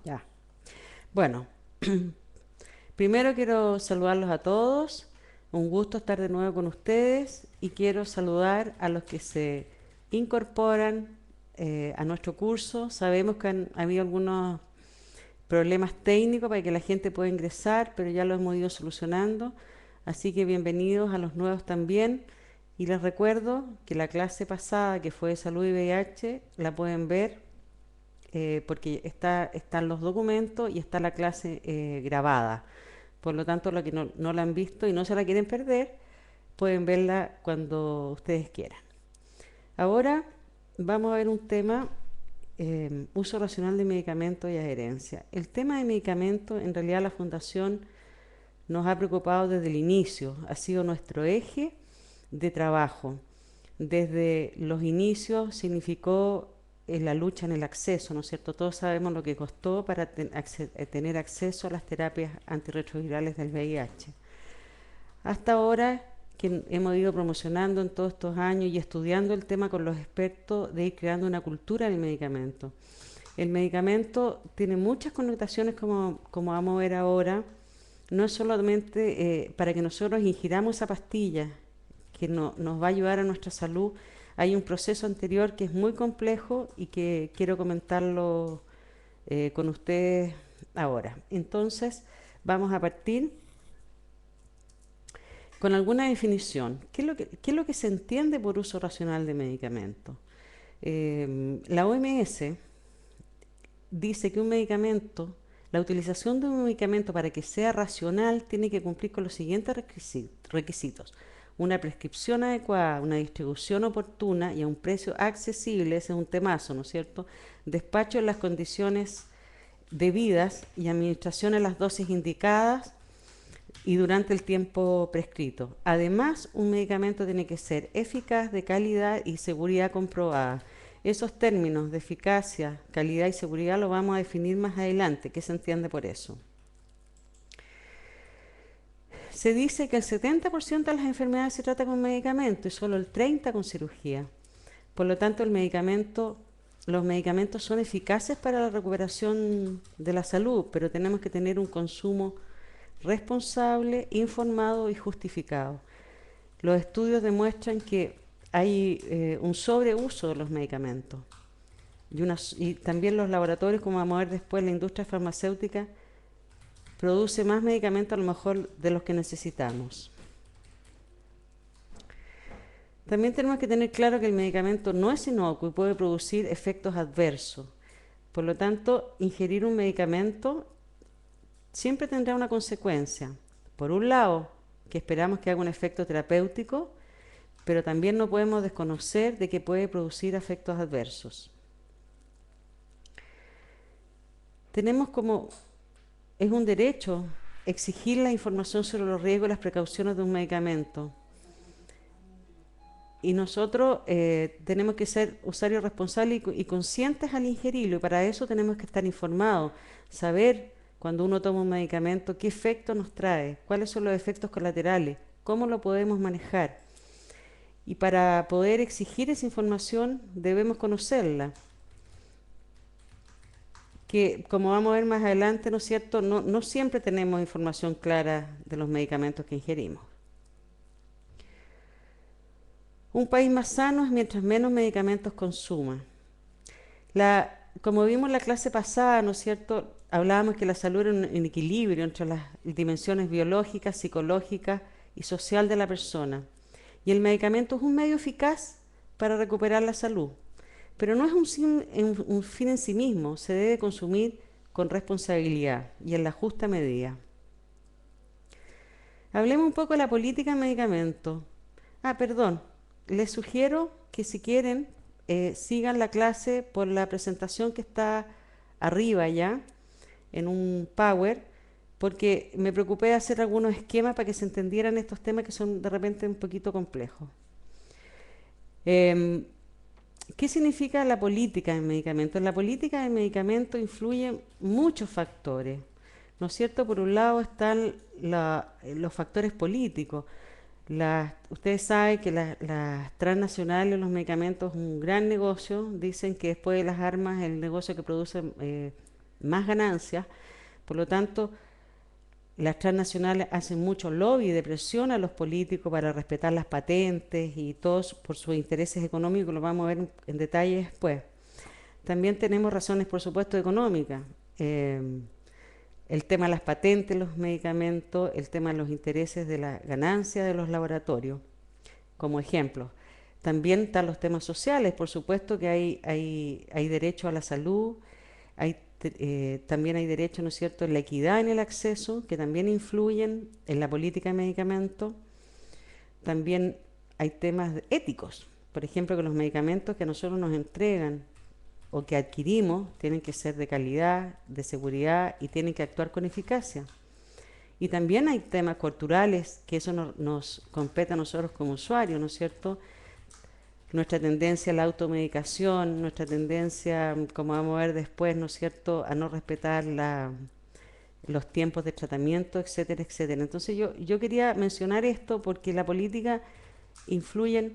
Ya. Bueno, primero quiero saludarlos a todos. Un gusto estar de nuevo con ustedes y quiero saludar a los que se incorporan a nuestro curso. Sabemos que han habido algunos problemas técnicos para que la gente pueda ingresar, pero ya lo hemos ido solucionando. Así que bienvenidos a los nuevos también. Y les recuerdo que la clase pasada, que fue de salud y VIH, la pueden ver porque están los documentos y está la clase grabada. Por lo tanto, los que no la han visto y no se la quieren perder, pueden verla cuando ustedes quieran. Ahora vamos a ver un tema, uso racional de medicamentos y adherencia. El tema de medicamentos, en realidad la Fundación nos ha preocupado desde el inicio, ha sido nuestro eje de trabajo. Desde los inicios significó la lucha en el acceso, ¿no es cierto? Todos sabemos lo que costó para tener acceso a las terapias antirretrovirales del VIH. Hasta ahora que hemos ido promocionando en todos estos años y estudiando el tema con los expertos de ir creando una cultura del medicamento. El medicamento tiene muchas connotaciones como vamos a ver ahora. No es solamente para que nosotros ingiramos esa pastilla que nos va a ayudar a nuestra salud. Hay un proceso anterior que es muy complejo y que quiero comentarlo con ustedes ahora. Entonces, vamos a partir con alguna definición. ¿Qué es lo que se entiende por uso racional de medicamentos? La OMS dice que un medicamento, la utilización de un medicamento para que sea racional tiene que cumplir con los siguientes requisitos. Una prescripción adecuada, una distribución oportuna y a un precio accesible, ese es un temazo, ¿no es cierto? Despacho en las condiciones debidas y administración en las dosis indicadas y durante el tiempo prescrito. Además, un medicamento tiene que ser eficaz, de calidad y seguridad comprobada. Esos términos de eficacia, calidad y seguridad lo vamos a definir más adelante. ¿Qué se entiende por eso? Se dice que el 70% de las enfermedades se trata con medicamento y solo el 30% con cirugía. Por lo tanto, los medicamentos son eficaces para la recuperación de la salud, pero tenemos que tener un consumo responsable, informado y justificado. Los estudios demuestran que hay un sobreuso de los medicamentos y también los laboratorios, como vamos a ver después, la industria farmacéutica produce más medicamentos a lo mejor de los que necesitamos. También tenemos que tener claro que el medicamento no es inocuo y puede producir efectos adversos. Por lo tanto, ingerir un medicamento siempre tendrá una consecuencia. Por un lado, que esperamos que haga un efecto terapéutico, pero también no podemos desconocer de que puede producir efectos adversos. Tenemos como, es un derecho exigir la información sobre los riesgos y las precauciones de un medicamento. Y nosotros tenemos que ser usuarios responsables y conscientes al ingerirlo, y para eso tenemos que estar informados, saber cuando uno toma un medicamento qué efectos nos trae, cuáles son los efectos colaterales, cómo lo podemos manejar. Y para poder exigir esa información debemos conocerla, que como vamos a ver más adelante, ¿no es cierto?, no siempre tenemos información clara de los medicamentos que ingerimos. Un país más sano es mientras menos medicamentos consuma. Como vimos en la clase pasada, ¿no es cierto?, hablábamos que la salud era un equilibrio entre las dimensiones biológicas, psicológicas y social de la persona. Y el medicamento es un medio eficaz para recuperar la salud, pero no es un fin en sí mismo, se debe consumir con responsabilidad y en la justa medida. Hablemos un poco de la política en medicamentos. Perdón, les sugiero que si quieren sigan la clase por la presentación que está arriba ya, en un Power, porque me preocupé de hacer algunos esquemas para que se entendieran estos temas que son de repente un poquito complejos. Eh, ¿Qué significa la política en medicamentos? En la política de medicamentos influyen muchos factores, ¿no es cierto? Por un lado están los factores políticos. Ustedes saben que las transnacionales, los medicamentos es un gran negocio. Dicen que después de las armas, el negocio que produce más ganancias. Por lo tanto, las transnacionales hacen mucho lobby de presión a los políticos para respetar las patentes y todos por sus intereses económicos, lo vamos a ver en detalle después. También tenemos razones, por supuesto, económicas. Eh, el tema de las patentes, los medicamentos, el tema de los intereses de la ganancia de los laboratorios, como ejemplo. También están los temas sociales, por supuesto que hay derecho a la salud, también hay derecho, ¿no es cierto?, en la equidad en el acceso, que también influyen en la política de medicamentos. También hay temas éticos, por ejemplo, que los medicamentos que a nosotros nos entregan o que adquirimos tienen que ser de calidad, de seguridad y tienen que actuar con eficacia. Y también hay temas culturales que eso nos compete a nosotros como usuarios, ¿no es cierto? Nuestra tendencia a la automedicación, nuestra tendencia, como vamos a ver después, ¿no es cierto?, a no respetar los tiempos de tratamiento, etcétera, etcétera. Entonces yo quería mencionar esto porque la política influyen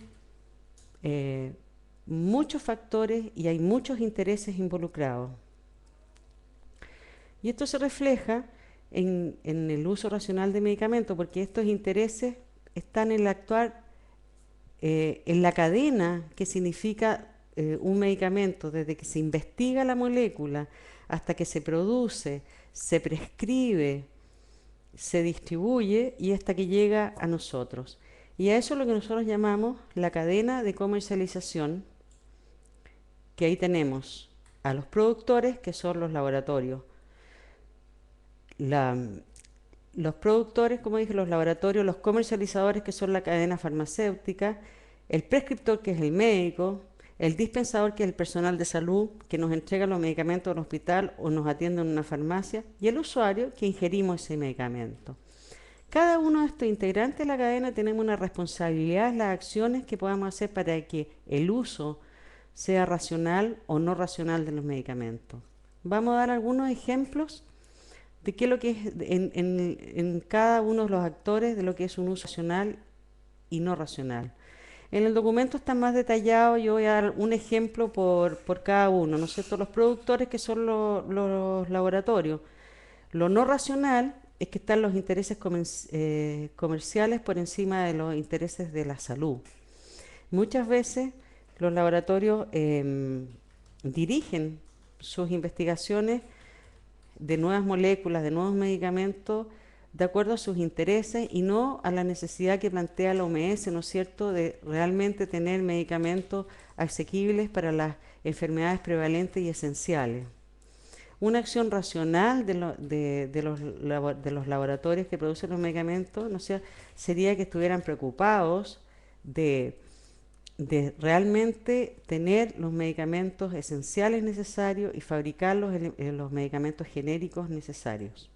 muchos factores y hay muchos intereses involucrados. Y esto se refleja en el uso racional de medicamentos, porque estos intereses están en el actuar en la cadena que significa un medicamento, desde que se investiga la molécula hasta que se produce, se prescribe, se distribuye y hasta que llega a nosotros. Y a eso es lo que nosotros llamamos la cadena de comercialización, que ahí tenemos a los productores, que son los laboratorios. Los productores, como dije, los laboratorios, los comercializadores, que son la cadena farmacéutica, el prescriptor, que es el médico, el dispensador, que es el personal de salud, que nos entrega los medicamentos en un hospital o nos atiende en una farmacia, y el usuario, que ingerimos ese medicamento. Cada uno de estos integrantes de la cadena tenemos una responsabilidad en las acciones que podamos hacer para que el uso sea racional o no racional de los medicamentos. Vamos a dar algunos ejemplos de qué es lo que es en cada uno de los actores de lo que es un uso racional y no racional. En el documento está más detallado, yo voy a dar un ejemplo por cada uno, ¿no es cierto? Los productores, que son los laboratorios. Lo no racional es que están los intereses comerciales por encima de los intereses de la salud. Muchas veces los laboratorios dirigen sus investigaciones de nuevas moléculas, de nuevos medicamentos, de acuerdo a sus intereses y no a la necesidad que plantea la OMS, ¿no es cierto?, de realmente tener medicamentos asequibles para las enfermedades prevalentes y esenciales. Una acción racional de los laboratorios que producen los medicamentos, ¿no sé, sería que estuvieran preocupados de realmente tener los medicamentos esenciales necesarios y fabricar los medicamentos genéricos necesarios.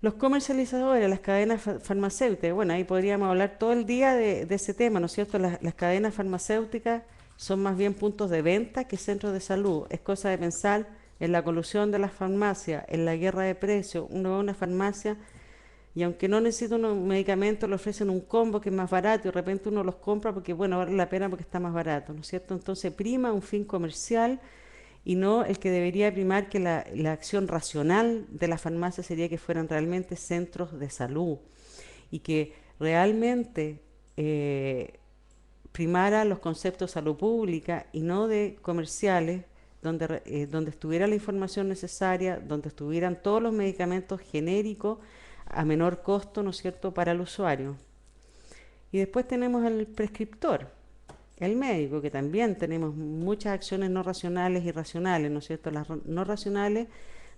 Los comercializadores, las cadenas farmacéuticas, bueno, ahí podríamos hablar todo el día de ese tema, ¿no es cierto? Las cadenas farmacéuticas son más bien puntos de venta que centros de salud. Es cosa de pensar en la colusión de las farmacias, en la guerra de precios. Uno va a una farmacia y aunque no necesita unos medicamentos, le ofrecen un combo que es más barato y de repente uno los compra porque, bueno, vale la pena porque está más barato, ¿no es cierto? Entonces prima un fin comercial y no el que debería primar, que la acción racional de la farmacia sería que fueran realmente centros de salud y que realmente primara los conceptos de salud pública y no de comerciales, donde estuviera la información necesaria, donde estuvieran todos los medicamentos genéricos a menor costo, ¿no es cierto?, para el usuario. Y después tenemos el prescriptor, el médico, que también tenemos muchas acciones no racionales y racionales, ¿no es cierto? Las no racionales,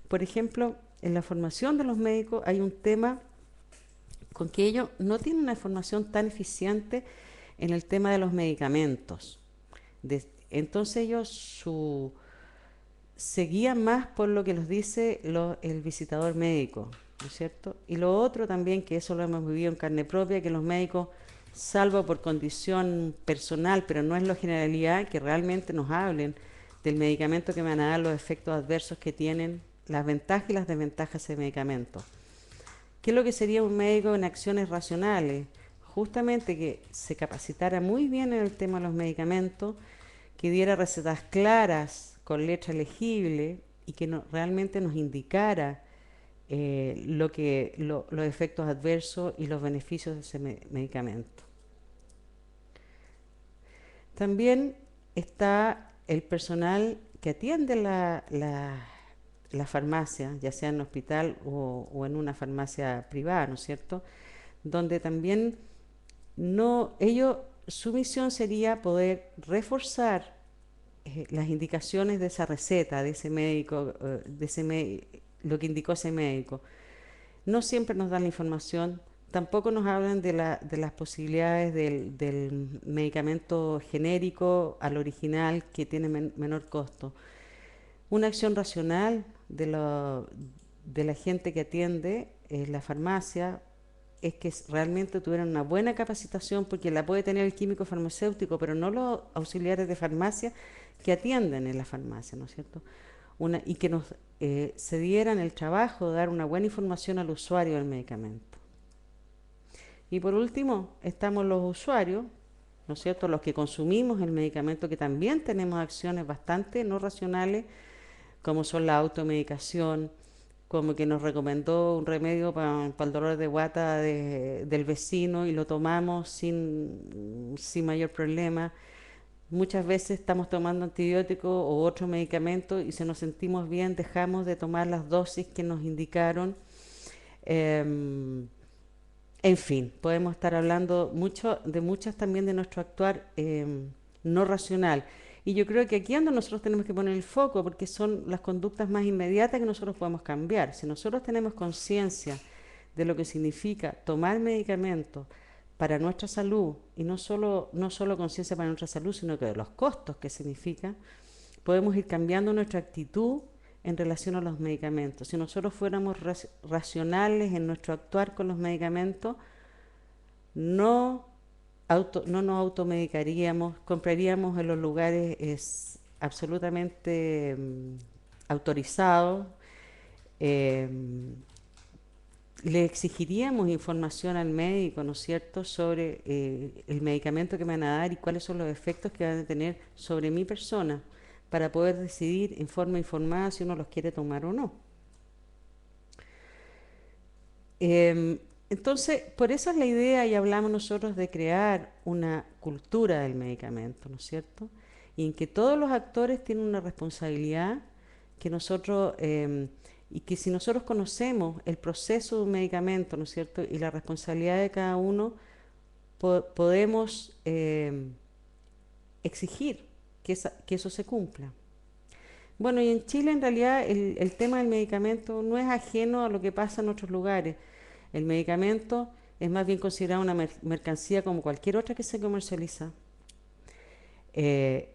por ejemplo, en la formación de los médicos hay un tema con que ellos no tienen una formación tan eficiente en el tema de los medicamentos. Entonces ellos se guían más por lo que los dice el visitador médico, ¿no es cierto? Y lo otro también, que eso lo hemos vivido en carne propia, que los médicos, salvo por condición personal, pero no es la generalidad, que realmente nos hablen del medicamento que van a dar, los efectos adversos que tienen, las ventajas y las desventajas de medicamentos. ¿Qué es lo que sería un médico en acciones racionales? Justamente que se capacitara muy bien en el tema de los medicamentos, que diera recetas claras, con letra legible y que realmente nos indicara los efectos adversos y los beneficios de ese medicamento. También está el personal que atiende la farmacia, ya sea en un hospital o en una farmacia privada, ¿no es cierto? Donde también su misión sería poder reforzar las indicaciones de esa receta, de ese médico, lo que indicó ese médico. No siempre nos dan la información, tampoco nos hablan de las posibilidades del medicamento genérico al original que tiene menor costo. Una acción racional de la gente que atiende la farmacia es que realmente tuvieran una buena capacitación, porque la puede tener el químico farmacéutico, pero no los auxiliares de farmacia que atienden en la farmacia, ¿no es cierto? Y que nos se dieran el trabajo de dar una buena información al usuario del medicamento. Y por último, estamos los usuarios, ¿no es cierto? Los que consumimos el medicamento, que también tenemos acciones bastante no racionales, como son la automedicación, como que nos recomendó un remedio para el dolor de guata del vecino y lo tomamos sin mayor problema. Muchas veces estamos tomando antibióticos o otro medicamento y si nos sentimos bien dejamos de tomar las dosis que nos indicaron. Eh, en fin, podemos estar hablando muchas también de nuestro actuar no racional. Y yo creo que aquí es donde nosotros tenemos que poner el foco, porque son las conductas más inmediatas que nosotros podemos cambiar. Si nosotros tenemos conciencia de lo que significa tomar medicamentos para nuestra salud, y no solo conciencia para nuestra salud, sino que de los costos que significa, podemos ir cambiando nuestra actitud en relación a los medicamentos. Si nosotros fuéramos racionales en nuestro actuar con los medicamentos, no, no nos automedicaríamos, compraríamos en los lugares absolutamente autorizados, eh, le exigiríamos información al médico, ¿no es cierto?, sobre el medicamento que me van a dar y cuáles son los efectos que van a tener sobre mi persona, para poder decidir en forma informada si uno los quiere tomar o no. Entonces, por eso es la idea y hablamos nosotros de crear una cultura del medicamento, ¿no es cierto? Y en que todos los actores tienen una responsabilidad que nosotros, y que si nosotros conocemos el proceso de un medicamento, ¿no es cierto? Y la responsabilidad de cada uno, podemos exigir que eso se cumpla. Bueno, y en Chile en realidad el tema del medicamento no es ajeno a lo que pasa en otros lugares. El medicamento es más bien considerado una mercancía como cualquier otra que se comercializa. Eh,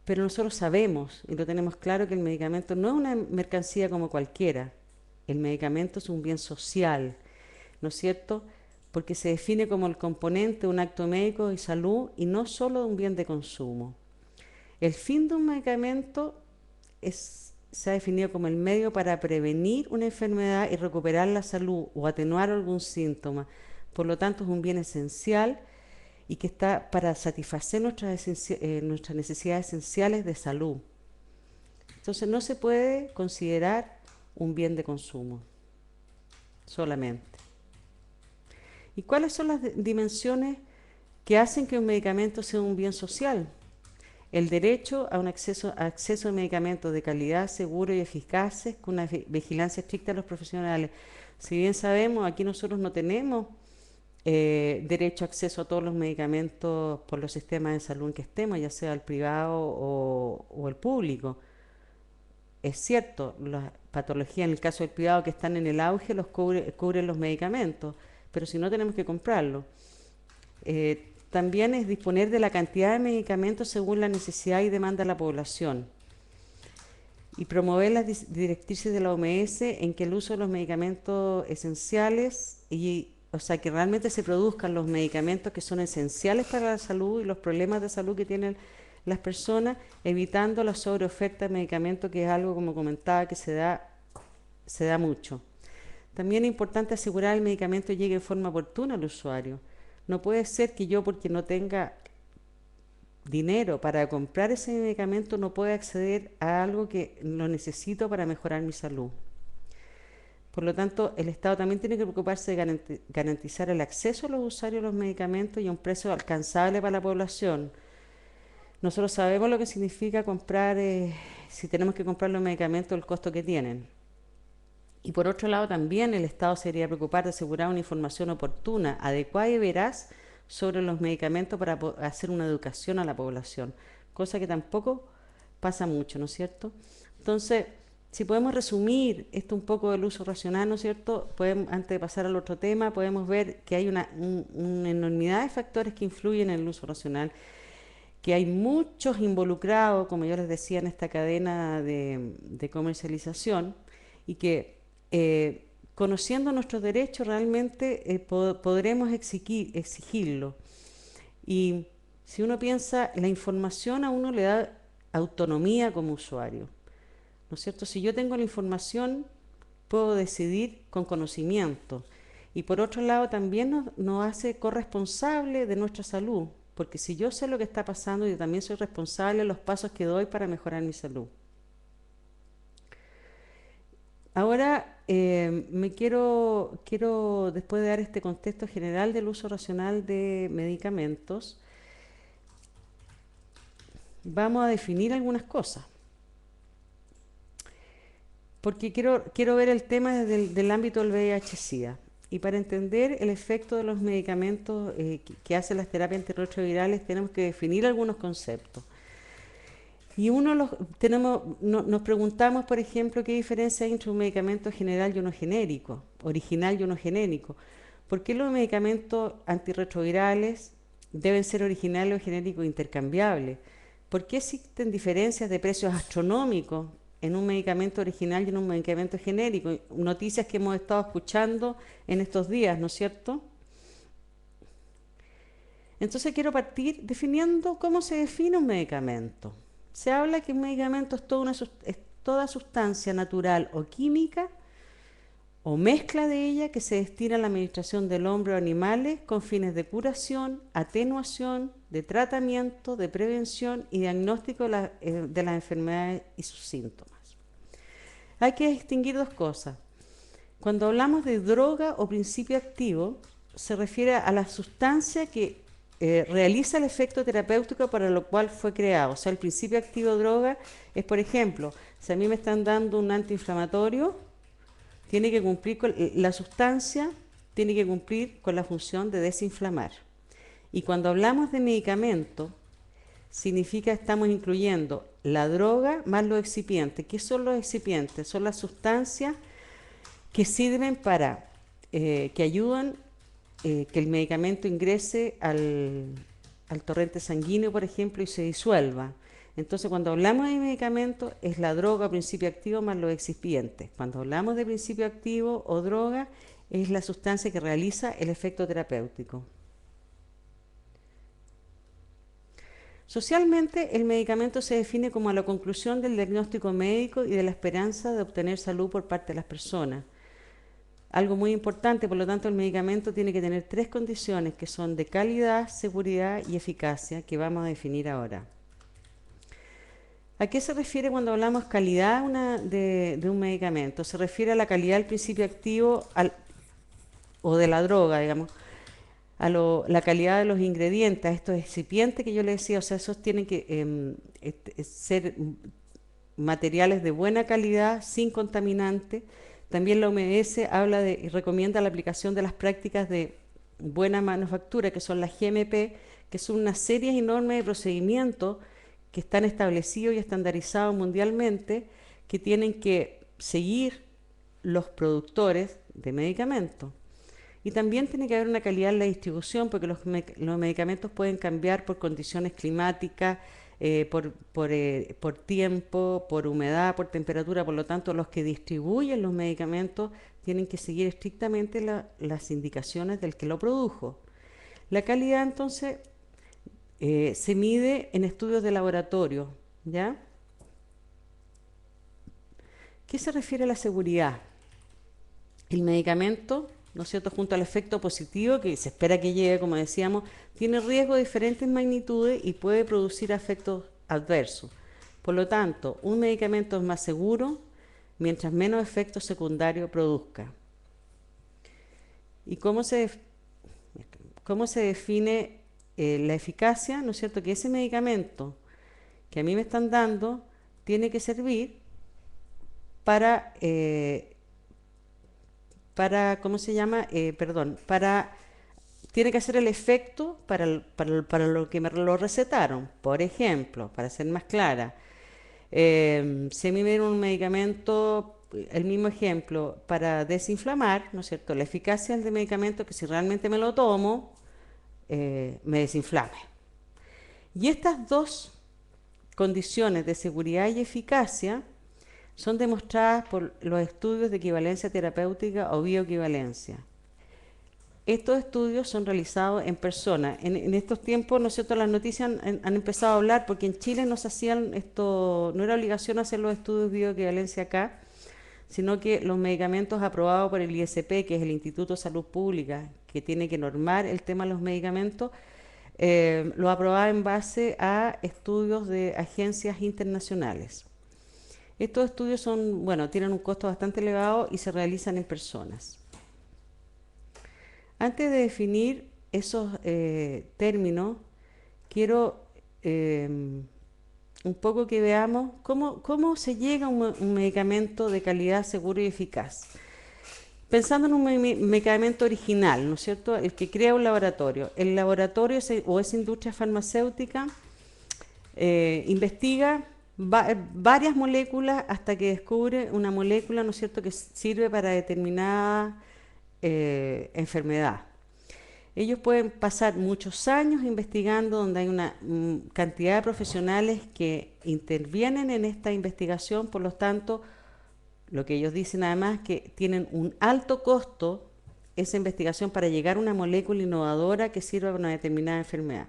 pero nosotros sabemos y lo tenemos claro que el medicamento no es una mercancía como cualquiera. El medicamento es un bien social, ¿no es cierto? Porque se define como el componente de un acto médico y salud y no solo de un bien de consumo. El fin de un medicamento se ha definido como el medio para prevenir una enfermedad y recuperar la salud o atenuar algún síntoma. Por lo tanto, es un bien esencial y que está para satisfacer nuestras necesidades esenciales de salud. Entonces, no se puede considerar un bien de consumo solamente. ¿Y cuáles son las dimensiones que hacen que un medicamento sea un bien social? El derecho a un acceso a medicamentos de calidad, seguro y eficaces, con una vigilancia estricta de los profesionales. Si bien sabemos, aquí nosotros no tenemos derecho a acceso a todos los medicamentos por los sistemas de salud en que estemos, ya sea el privado o el público. Es cierto, las patologías en el caso del privado que están en el auge los cubren los medicamentos, pero si no tenemos que comprarlos. También es disponer de la cantidad de medicamentos según la necesidad y demanda de la población. Y promover las directrices de la OMS en que el uso de los medicamentos esenciales, o sea, que realmente se produzcan los medicamentos que son esenciales para la salud y los problemas de salud que tienen las personas, evitando la sobreoferta de medicamentos, que es algo, como comentaba, que se da mucho. También es importante asegurar que el medicamento llegue en forma oportuna al usuario. No puede ser que yo, porque no tenga dinero para comprar ese medicamento, no puede acceder a algo que lo necesito para mejorar mi salud. Por lo tanto, el Estado también tiene que preocuparse de garantizar el acceso a los usuarios de los medicamentos y a un precio alcanzable para la población. Nosotros sabemos lo que significa comprar, si tenemos que comprar los medicamentos, el costo que tienen. Y por otro lado, también el Estado se debería preocupar de asegurar una información oportuna, adecuada y veraz sobre los medicamentos para hacer una educación a la población, cosa que tampoco pasa mucho, ¿no es cierto? Entonces, si podemos resumir esto un poco del uso racional, ¿no es cierto? Antes de pasar al otro tema, podemos ver que hay una enormidad de factores que influyen en el uso racional, que hay muchos involucrados, como yo les decía, en esta cadena de comercialización, y que conociendo nuestros derechos realmente podremos exigirlo. Y si uno piensa, la información a uno le da autonomía como usuario, ¿no es cierto? Si yo tengo la información, puedo decidir con conocimiento. Y por otro lado, también nos hace corresponsable de nuestra salud, porque si yo sé lo que está pasando, yo también soy responsable de los pasos que doy para mejorar mi salud. Ahora quiero, después de dar este contexto general del uso racional de medicamentos, vamos a definir algunas cosas. Porque quiero ver el tema desde el ámbito del VIH-Sida. Y para entender el efecto de los medicamentos que hacen las terapias antirretrovirales, tenemos que definir algunos conceptos. Y nos preguntamos, por ejemplo, qué diferencia hay entre un medicamento general y uno genérico, original y uno genérico. ¿Por qué los medicamentos antirretrovirales deben ser originales o genéricos intercambiables? ¿Por qué existen diferencias de precios astronómicos en un medicamento original y en un medicamento genérico? Noticias que hemos estado escuchando en estos días, ¿no es cierto? Entonces quiero partir definiendo cómo se define un medicamento. Se habla que un medicamento es toda sustancia natural o química o mezcla de ella que se destina a la administración del hombre o animales con fines de curación, atenuación, de tratamiento, de prevención y diagnóstico de las enfermedades y sus síntomas. Hay que distinguir dos cosas. Cuando hablamos de droga o principio activo, se refiere a la sustancia que realiza el efecto terapéutico para lo cual fue creado. O sea, el principio activo droga es, por ejemplo, si a mí me están dando un antiinflamatorio, tiene que cumplir con la sustancia, tiene que cumplir con la función de desinflamar. Y cuando hablamos de medicamento, significa que estamos incluyendo la droga más los excipientes. ¿Qué son los excipientes? Son las sustancias que sirven para, que ayudan que el medicamento ingrese al torrente sanguíneo, por ejemplo, y se disuelva. Entonces, cuando hablamos de medicamento, es la droga o principio activo más los excipientes. Cuando hablamos de principio activo o droga, es la sustancia que realiza el efecto terapéutico. Socialmente, el medicamento se define como la conclusión del diagnóstico médico y de la esperanza de obtener salud por parte de las personas. Algo muy importante, por lo tanto, el medicamento tiene que tener tres condiciones que son de calidad, seguridad y eficacia, que vamos a definir ahora. ¿A qué se refiere cuando hablamos calidad de un medicamento? Se refiere a la calidad del principio activo o de la droga, digamos, la calidad de los ingredientes, a estos excipientes que yo le decía, o sea, esos tienen que ser materiales de buena calidad, sin contaminantes. También la OMS habla y recomienda la aplicación de las prácticas de buena manufactura, que son las GMP, que son una serie enorme de procedimientos que están establecidos y estandarizados mundialmente, que tienen que seguir los productores de medicamentos. Y también tiene que haber una calidad en la distribución, porque los medicamentos pueden cambiar por condiciones climáticas, por tiempo, por humedad, por temperatura. Por lo tanto, los que distribuyen los medicamentos tienen que seguir estrictamente las indicaciones del que lo produjo. La calidad, entonces, se mide en estudios de laboratorio, ¿ya? ¿Qué se refiere a la seguridad? El medicamento ¿no es cierto?, junto al efecto positivo que se espera que llegue, como decíamos, tiene riesgo de diferentes magnitudes y puede producir efectos adversos. Por lo tanto, un medicamento es más seguro mientras menos efectos secundarios produzca. ¿Y cómo se define la eficacia? ¿No es cierto? Que ese medicamento que a mí me están dando tiene que servir para ¿cómo se llama? Perdón, tiene que hacer el efecto para lo que me lo recetaron. Por ejemplo, para ser más clara, si a mí me dieron un medicamento, el mismo ejemplo, para desinflamar, ¿no es cierto? La eficacia del medicamento que si realmente me lo tomo, me desinflame. Y estas dos condiciones de seguridad y eficacia son demostradas por los estudios de equivalencia terapéutica o bioequivalencia. Estos estudios son realizados en personas. En estos tiempos, ¿no es cierto?, las noticias han empezado a hablar, porque en Chile no se hacían esto, no era obligación hacer los estudios de bioequivalencia acá, sino que los medicamentos aprobados por el ISP, que es el Instituto de Salud Pública, que tiene que normar el tema de los medicamentos, lo aprobaba en base a estudios de agencias internacionales. Estos estudios son, bueno, tienen un costo bastante elevado y se realizan en personas. Antes de definir esos términos, quiero un poco que veamos cómo se llega a un medicamento de calidad, seguro y eficaz. Pensando en un medicamento original, ¿no es cierto?, el que crea un laboratorio. El laboratorio o esa industria farmacéutica investiga varias moléculas hasta que descubre una molécula, ¿no es cierto?, que sirve para determinada enfermedad. Ellos pueden pasar muchos años investigando, donde hay una cantidad de profesionales que intervienen en esta investigación. Por lo tanto, lo que ellos dicen además es que tienen un alto costo esa investigación para llegar a una molécula innovadora que sirva para una determinada enfermedad.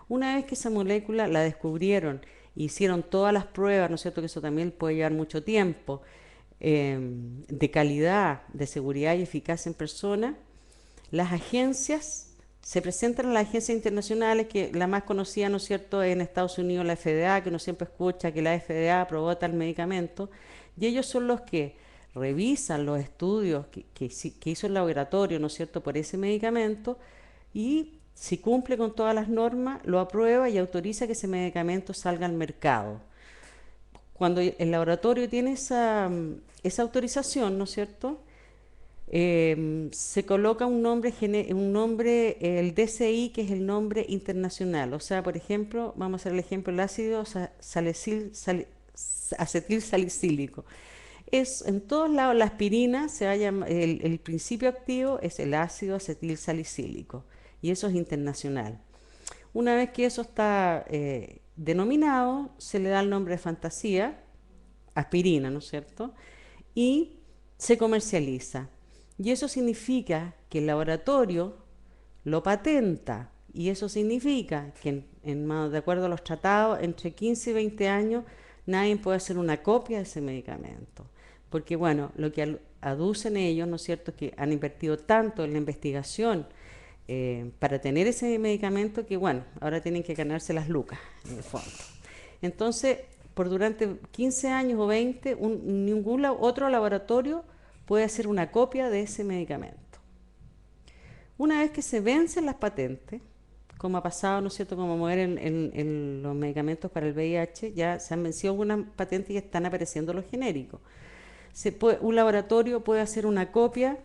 Una vez que esa molécula la descubrieron, hicieron todas las pruebas, ¿no es cierto?, que eso también puede llevar mucho tiempo, de calidad, de seguridad y eficacia en persona, las agencias se presentan a las agencias internacionales, que la más conocida, ¿no es cierto?, en Estados Unidos, la FDA, que uno siempre escucha que la FDA aprobó tal medicamento, y ellos son los que revisan los estudios que hizo el laboratorio, ¿no es cierto?, por ese medicamento, y si cumple con todas las normas, lo aprueba y autoriza que ese medicamento salga al mercado. Cuando el laboratorio tiene esa autorización, ¿no es cierto?, se coloca un nombre, el DCI, que es el nombre internacional. O sea, por ejemplo, vamos a hacer el ejemplo, el ácido acetilsalicílico. En todos lados, la aspirina se va a llamar, el principio activo es el ácido acetilsalicílico, y eso es internacional. Una vez que eso está denominado, se le da el nombre de fantasía, aspirina, ¿no es cierto?, y se comercializa. Y eso significa que el laboratorio lo patenta, y eso significa que de acuerdo a los tratados, entre 15 y 20 años nadie puede hacer una copia de ese medicamento. Porque bueno, lo que aducen ellos, ¿no es cierto?, es que han invertido tanto en la investigación para tener ese medicamento que bueno, ahora tienen que ganarse las lucas en el fondo. Entonces, durante 15 años o 20, ningún otro laboratorio puede hacer una copia de ese medicamento. Una vez que se vencen las patentes, como ha pasado, ¿no es cierto?, como mover en los medicamentos para el VIH, ya se han vencido algunas patentes y están apareciendo los genéricos. Un laboratorio puede hacer una copia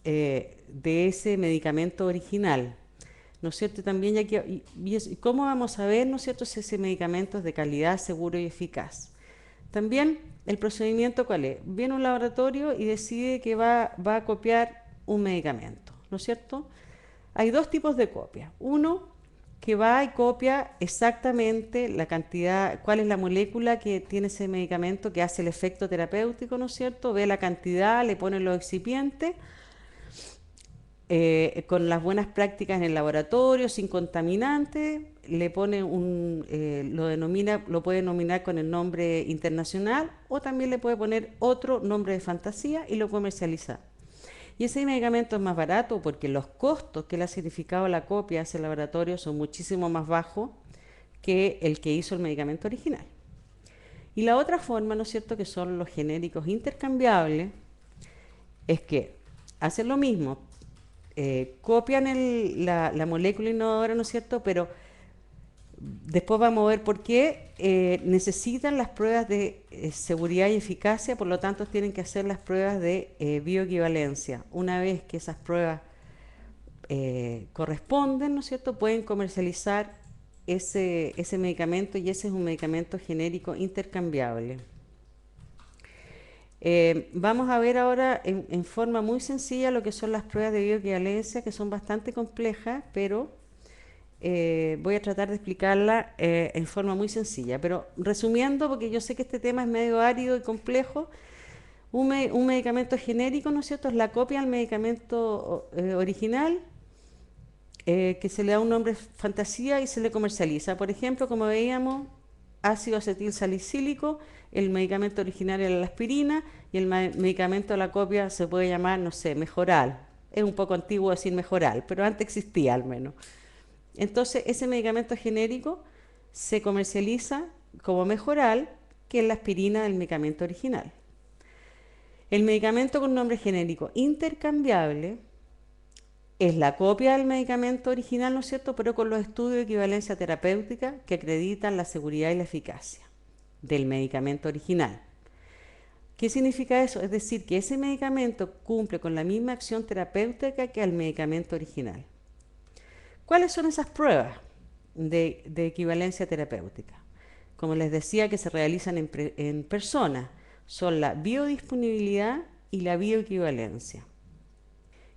de ese medicamento original, ¿no es cierto? También ¿cómo vamos a ver, ¿no es cierto?, si ese medicamento es de calidad, seguro y eficaz? También el procedimiento, ¿cuál es? Viene un laboratorio y decide que va a copiar un medicamento, ¿no es cierto? Hay dos tipos de copia. Uno, que va y copia exactamente la cantidad, cuál es la molécula que tiene ese medicamento que hace el efecto terapéutico, ¿no es cierto? Ve la cantidad, le pone los excipientes, con las buenas prácticas en el laboratorio, sin contaminantes, le pone lo puede denominar con el nombre internacional, o también le puede poner otro nombre de fantasía y lo comercializa. Y ese medicamento es más barato porque los costos que le ha significado la copia a ese laboratorio son muchísimo más bajos que el que hizo el medicamento original. Y la otra forma, ¿no es cierto?, que son los genéricos intercambiables, es que hacen lo mismo, copian la molécula innovadora, ¿no es cierto?, pero después vamos a ver por qué necesitan las pruebas de seguridad y eficacia, por lo tanto tienen que hacer las pruebas de bioequivalencia. Una vez que esas pruebas corresponden, ¿no es cierto?, pueden comercializar ese medicamento, y ese es un medicamento genérico intercambiable. Vamos a ver ahora en forma muy sencilla lo que son las pruebas de bioequivalencia, que son bastante complejas, pero voy a tratar de explicarla en forma muy sencilla. Pero resumiendo, porque yo sé que este tema es medio árido y complejo, un medicamento genérico, ¿no es cierto?, es la copia del medicamento original, que se le da un nombre fantasía y se le comercializa. Por ejemplo, como veíamos, ácido acetil salicílico, el medicamento original era la aspirina, y el medicamento de la copia se puede llamar, no sé, Mejoral. Es un poco antiguo decir Mejoral, pero antes existía al menos. Entonces, ese medicamento genérico se comercializa como Mejoral, que es la aspirina del medicamento original. El medicamento con nombre genérico intercambiable es la copia del medicamento original, ¿no es cierto?, pero con los estudios de equivalencia terapéutica que acreditan la seguridad y la eficacia del medicamento original. ¿Qué significa eso? Es decir, que ese medicamento cumple con la misma acción terapéutica que el medicamento original. ¿Cuáles son esas pruebas de equivalencia terapéutica? Como les decía, que se realizan en personas, son la biodisponibilidad y la bioequivalencia.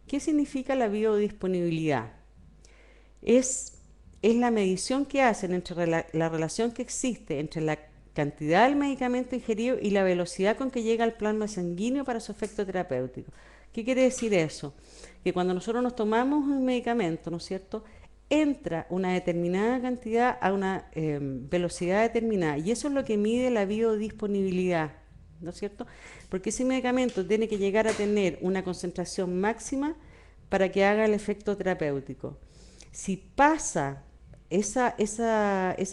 ¿Qué significa la biodisponibilidad? Es la medición que hacen entre la relación que existe entre la cantidad del medicamento ingerido y la velocidad con que llega al plasma sanguíneo para su efecto terapéutico. ¿Qué quiere decir eso? Que cuando nosotros nos tomamos un medicamento, ¿no es cierto?, entra una determinada cantidad a una velocidad determinada, y eso es lo que mide la biodisponibilidad, ¿no es cierto? Porque ese medicamento tiene que llegar a tener una concentración máxima para que haga el efecto terapéutico. Si pasa esa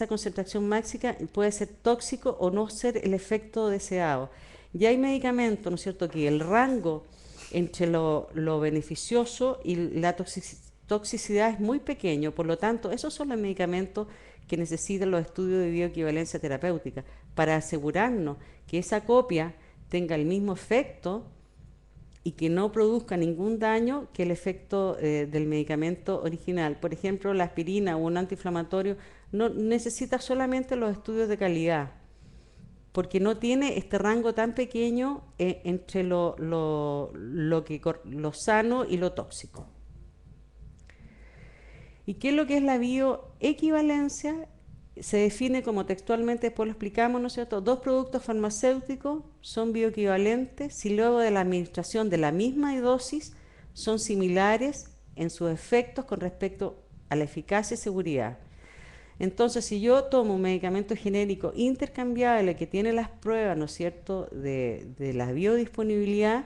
concentración máxima, puede ser tóxico o no ser el efecto deseado. Y hay medicamentos, ¿no es cierto?, que el rango entre lo beneficioso y la toxicidad es muy pequeño, por lo tanto, esos son los medicamentos que necesitan los estudios de bioequivalencia terapéutica para asegurarnos que esa copia tenga el mismo efecto y que no produzca ningún daño que el efecto del medicamento original. Por ejemplo, la aspirina o un antiinflamatorio no necesita solamente los estudios de calidad, porque no tiene este rango tan pequeño entre lo sano y lo tóxico. ¿Y qué es lo que es la bioequivalencia? Se define como textualmente, después lo explicamos, ¿no es cierto? Dos productos farmacéuticos son bioequivalentes si luego de la administración de la misma dosis son similares en sus efectos con respecto a la eficacia y seguridad. Entonces, si yo tomo un medicamento genérico intercambiable que tiene las pruebas, ¿no es cierto?, de la biodisponibilidad,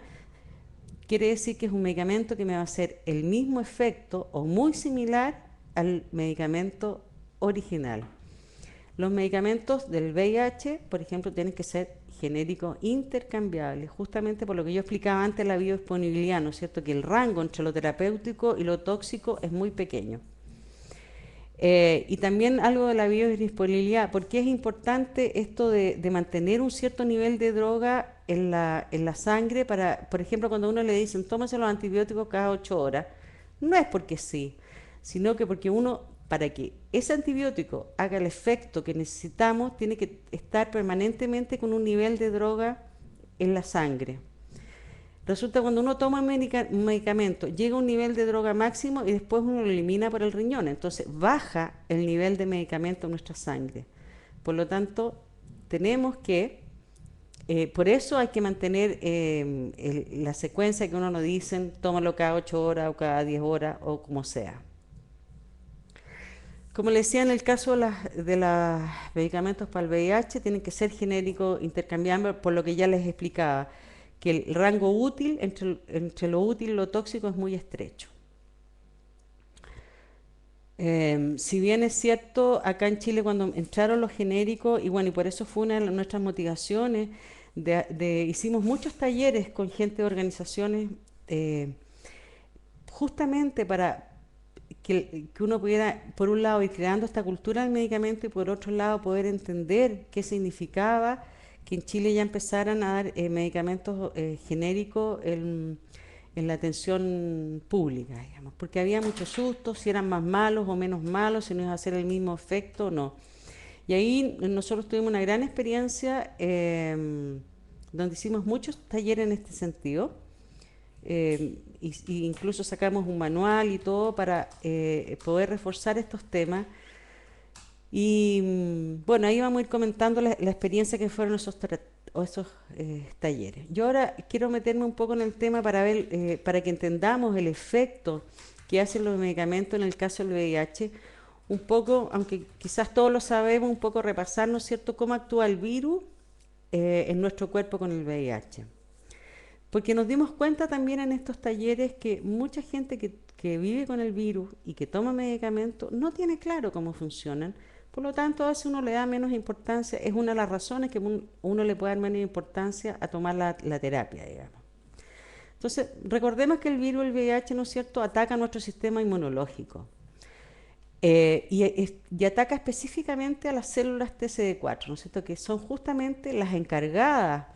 quiere decir que es un medicamento que me va a hacer el mismo efecto o muy similar al medicamento original. Los medicamentos del VIH, por ejemplo, tienen que ser genéricos intercambiables, justamente por lo que yo explicaba antes, la biodisponibilidad, ¿no es cierto?, que el rango entre lo terapéutico y lo tóxico es muy pequeño. Y también algo de la biodisponibilidad, porque es importante esto de mantener un cierto nivel de droga en la sangre para, por ejemplo, cuando a uno le dicen tómese los antibióticos cada 8 horas, no es porque sí, sino que porque uno, para que ese antibiótico haga el efecto que necesitamos, tiene que estar permanentemente con un nivel de droga en la sangre. Resulta cuando uno toma un medicamento, llega a un nivel de droga máximo y después uno lo elimina por el riñón, entonces baja el nivel de medicamento en nuestra sangre. Por lo tanto, tenemos que, por eso hay que mantener la secuencia que uno nos dicen, tómalo cada 8 horas o cada 10 horas o como sea. Como les decía, en el caso de los medicamentos para el VIH, tienen que ser genéricos, intercambiables, por lo que ya les explicaba, que el rango útil entre lo útil y lo tóxico es muy estrecho. Si bien es cierto, acá en Chile cuando entraron los genéricos, y bueno, y por eso fue una de nuestras motivaciones, hicimos muchos talleres con gente de organizaciones, eh, justamente para que uno pudiera, por un lado, ir creando esta cultura del medicamento y por otro lado poder entender qué significaba que en Chile ya empezaran a dar medicamentos genéricos en la atención pública, digamos, porque había muchos sustos, si eran más malos o menos malos, si no iba a hacer el mismo efecto o no. Y ahí nosotros tuvimos una gran experiencia donde hicimos muchos talleres en este sentido. Y incluso sacamos un manual y todo para poder reforzar estos temas. Y bueno, ahí vamos a ir comentando la experiencia que fueron esos talleres. Yo ahora quiero meterme un poco en el tema para ver, para que entendamos el efecto que hacen los medicamentos en el caso del VIH. Un poco, aunque quizás todos lo sabemos, un poco repasar, ¿no es cierto?, cómo actúa el virus en nuestro cuerpo con el VIH. Porque nos dimos cuenta también en estos talleres que mucha gente que vive con el virus y que toma medicamentos no tiene claro cómo funcionan. Por lo tanto, a veces uno le da menos importancia. Es una de las razones que uno le puede dar menos importancia a tomar la terapia, digamos. Entonces, recordemos que el virus, el VIH, ¿no es cierto?, ataca nuestro sistema inmunológico. Y ataca específicamente a las células TCD4, ¿no es cierto?, que son justamente las encargadas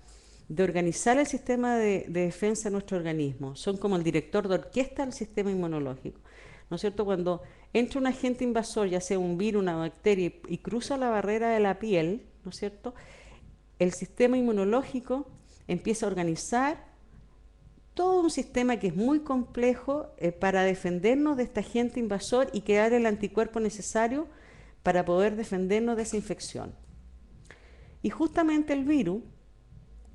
de organizar el sistema de defensa de nuestro organismo. Son como el director de orquesta del sistema inmunológico, ¿no es cierto? Cuando entra un agente invasor, ya sea un virus, una bacteria, y cruza la barrera de la piel, ¿no es cierto?, el sistema inmunológico empieza a organizar todo un sistema que es muy complejo para defendernos de este agente invasor y crear el anticuerpo necesario para poder defendernos de esa infección. Y justamente el virus,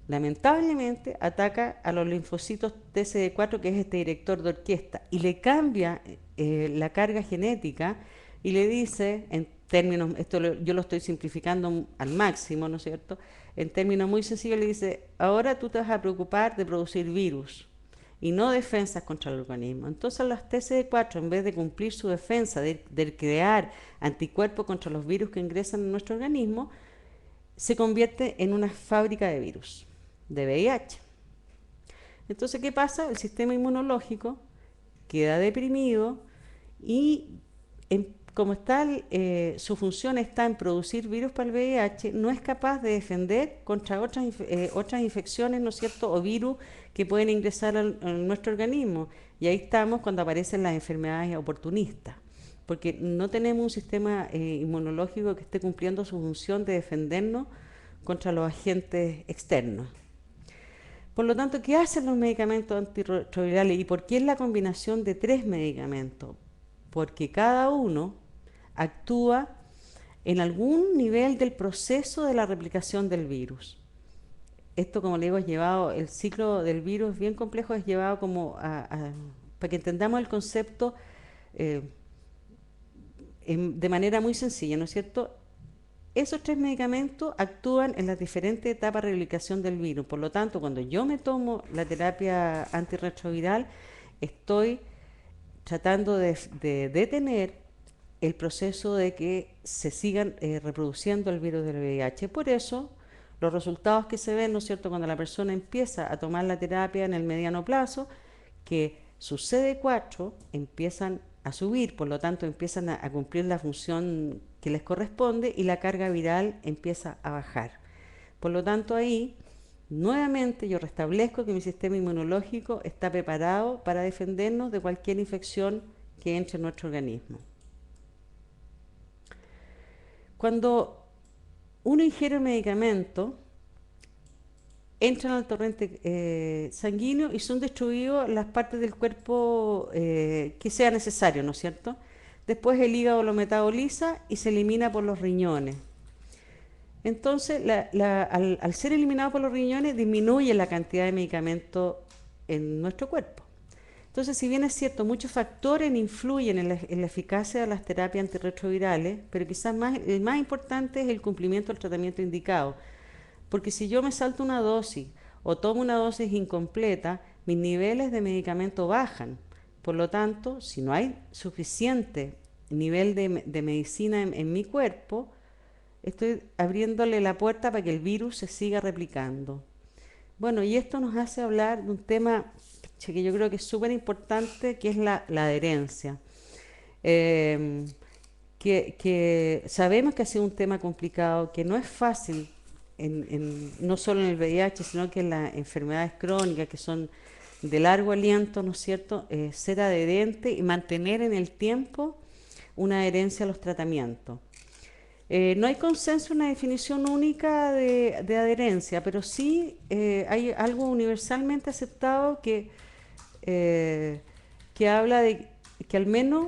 lamentablemente, ataca a los linfocitos TCD4, que es este director de orquesta, y le cambia la carga genética y le dice, en términos, yo lo estoy simplificando al máximo, ¿no es cierto?, en términos muy sencillos le dice, ahora tú te vas a preocupar de producir virus y no defensas contra el organismo. Entonces los TCD4, en vez de cumplir su defensa, de crear anticuerpos contra los virus que ingresan en nuestro organismo, se convierte en una fábrica de virus, de VIH. Entonces, ¿qué pasa? El sistema inmunológico queda deprimido y como está, su función está en producir virus para el VIH, no es capaz de defender contra otras infecciones, ¿no es cierto?, o virus que pueden ingresar a nuestro organismo. Y ahí estamos cuando aparecen las enfermedades oportunistas, porque no tenemos un sistema inmunológico que esté cumpliendo su función de defendernos contra los agentes externos. Por lo tanto, ¿qué hacen los medicamentos antirretrovirales y por qué es la combinación de 3 medicamentos? Porque cada uno actúa en algún nivel del proceso de la replicación del virus. Esto, como le digo, es llevado, el ciclo del virus es bien complejo, es llevado como para que entendamos el concepto de manera muy sencilla, ¿no es cierto? Esos 3 medicamentos actúan en las diferentes etapas de replicación del virus. Por lo tanto, cuando yo me tomo la terapia antirretroviral, estoy tratando de detener el proceso de que se sigan reproduciendo el virus del VIH. Por eso, los resultados que se ven, ¿no es cierto?, cuando la persona empieza a tomar la terapia en el mediano plazo, que sus CD4 empiezan a subir, por lo tanto empiezan a cumplir la función que les corresponde y la carga viral empieza a bajar. Por lo tanto, ahí nuevamente yo restablezco que mi sistema inmunológico está preparado para defendernos de cualquier infección que entre en nuestro organismo. Cuando uno ingiere medicamento, entran al torrente sanguíneo y son destruidas las partes del cuerpo que sea necesario, ¿no es cierto? Después el hígado lo metaboliza y se elimina por los riñones. Entonces, al ser eliminado por los riñones, disminuye la cantidad de medicamento en nuestro cuerpo. Entonces, si bien es cierto, muchos factores influyen en la eficacia de las terapias antirretrovirales, pero quizás el más importante es el cumplimiento del tratamiento indicado. Porque si yo me salto una dosis o tomo una dosis incompleta, mis niveles de medicamento bajan. Por lo tanto, si no hay suficiente nivel de medicina en mi cuerpo, estoy abriéndole la puerta para que el virus se siga replicando. Bueno, y esto nos hace hablar de un tema que yo creo que es súper importante, que es la adherencia. Eh, que sabemos que ha sido un tema complicado, que no es fácil, no solo en el VIH, sino que en las enfermedades crónicas, que son de largo aliento, ¿no es cierto?, ser adherente y mantener en el tiempo una adherencia a los tratamientos. No hay consenso, una definición única de adherencia, pero sí hay algo universalmente aceptado eh, que habla de que al menos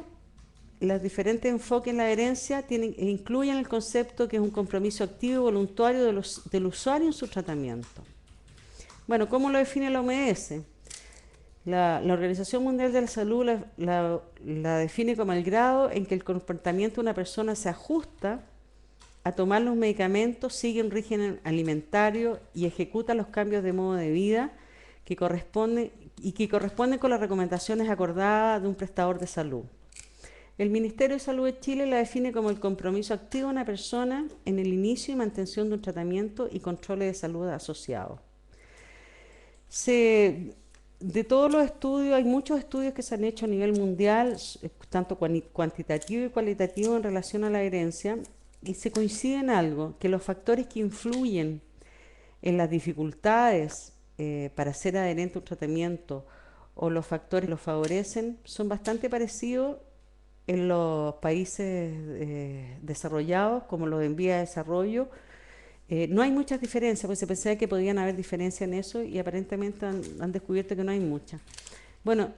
los diferentes enfoques en la adherencia incluyen el concepto que es un compromiso activo y voluntario del usuario en su tratamiento. Bueno, ¿cómo lo define la OMS? La Organización Mundial de la Salud la define como el grado en que el comportamiento de una persona se ajusta a tomar los medicamentos, sigue un régimen alimentario y ejecuta los cambios de modo de vida que corresponden con las recomendaciones acordadas de un prestador de salud. El Ministerio de Salud de Chile la define como el compromiso activo de una persona en el inicio y mantención de un tratamiento y controles de salud asociados. De todos los estudios, hay muchos estudios que se han hecho a nivel mundial, tanto cuantitativo y cualitativo en relación a la adherencia, y se coincide en algo, que los factores que influyen en las dificultades para ser adherente a un tratamiento o los factores que lo favorecen son bastante parecidos en los países desarrollados, como los en vía de desarrollo. No hay muchas diferencias, porque se pensaba que podían haber diferencias en eso y aparentemente han descubierto que no hay muchas. Bueno,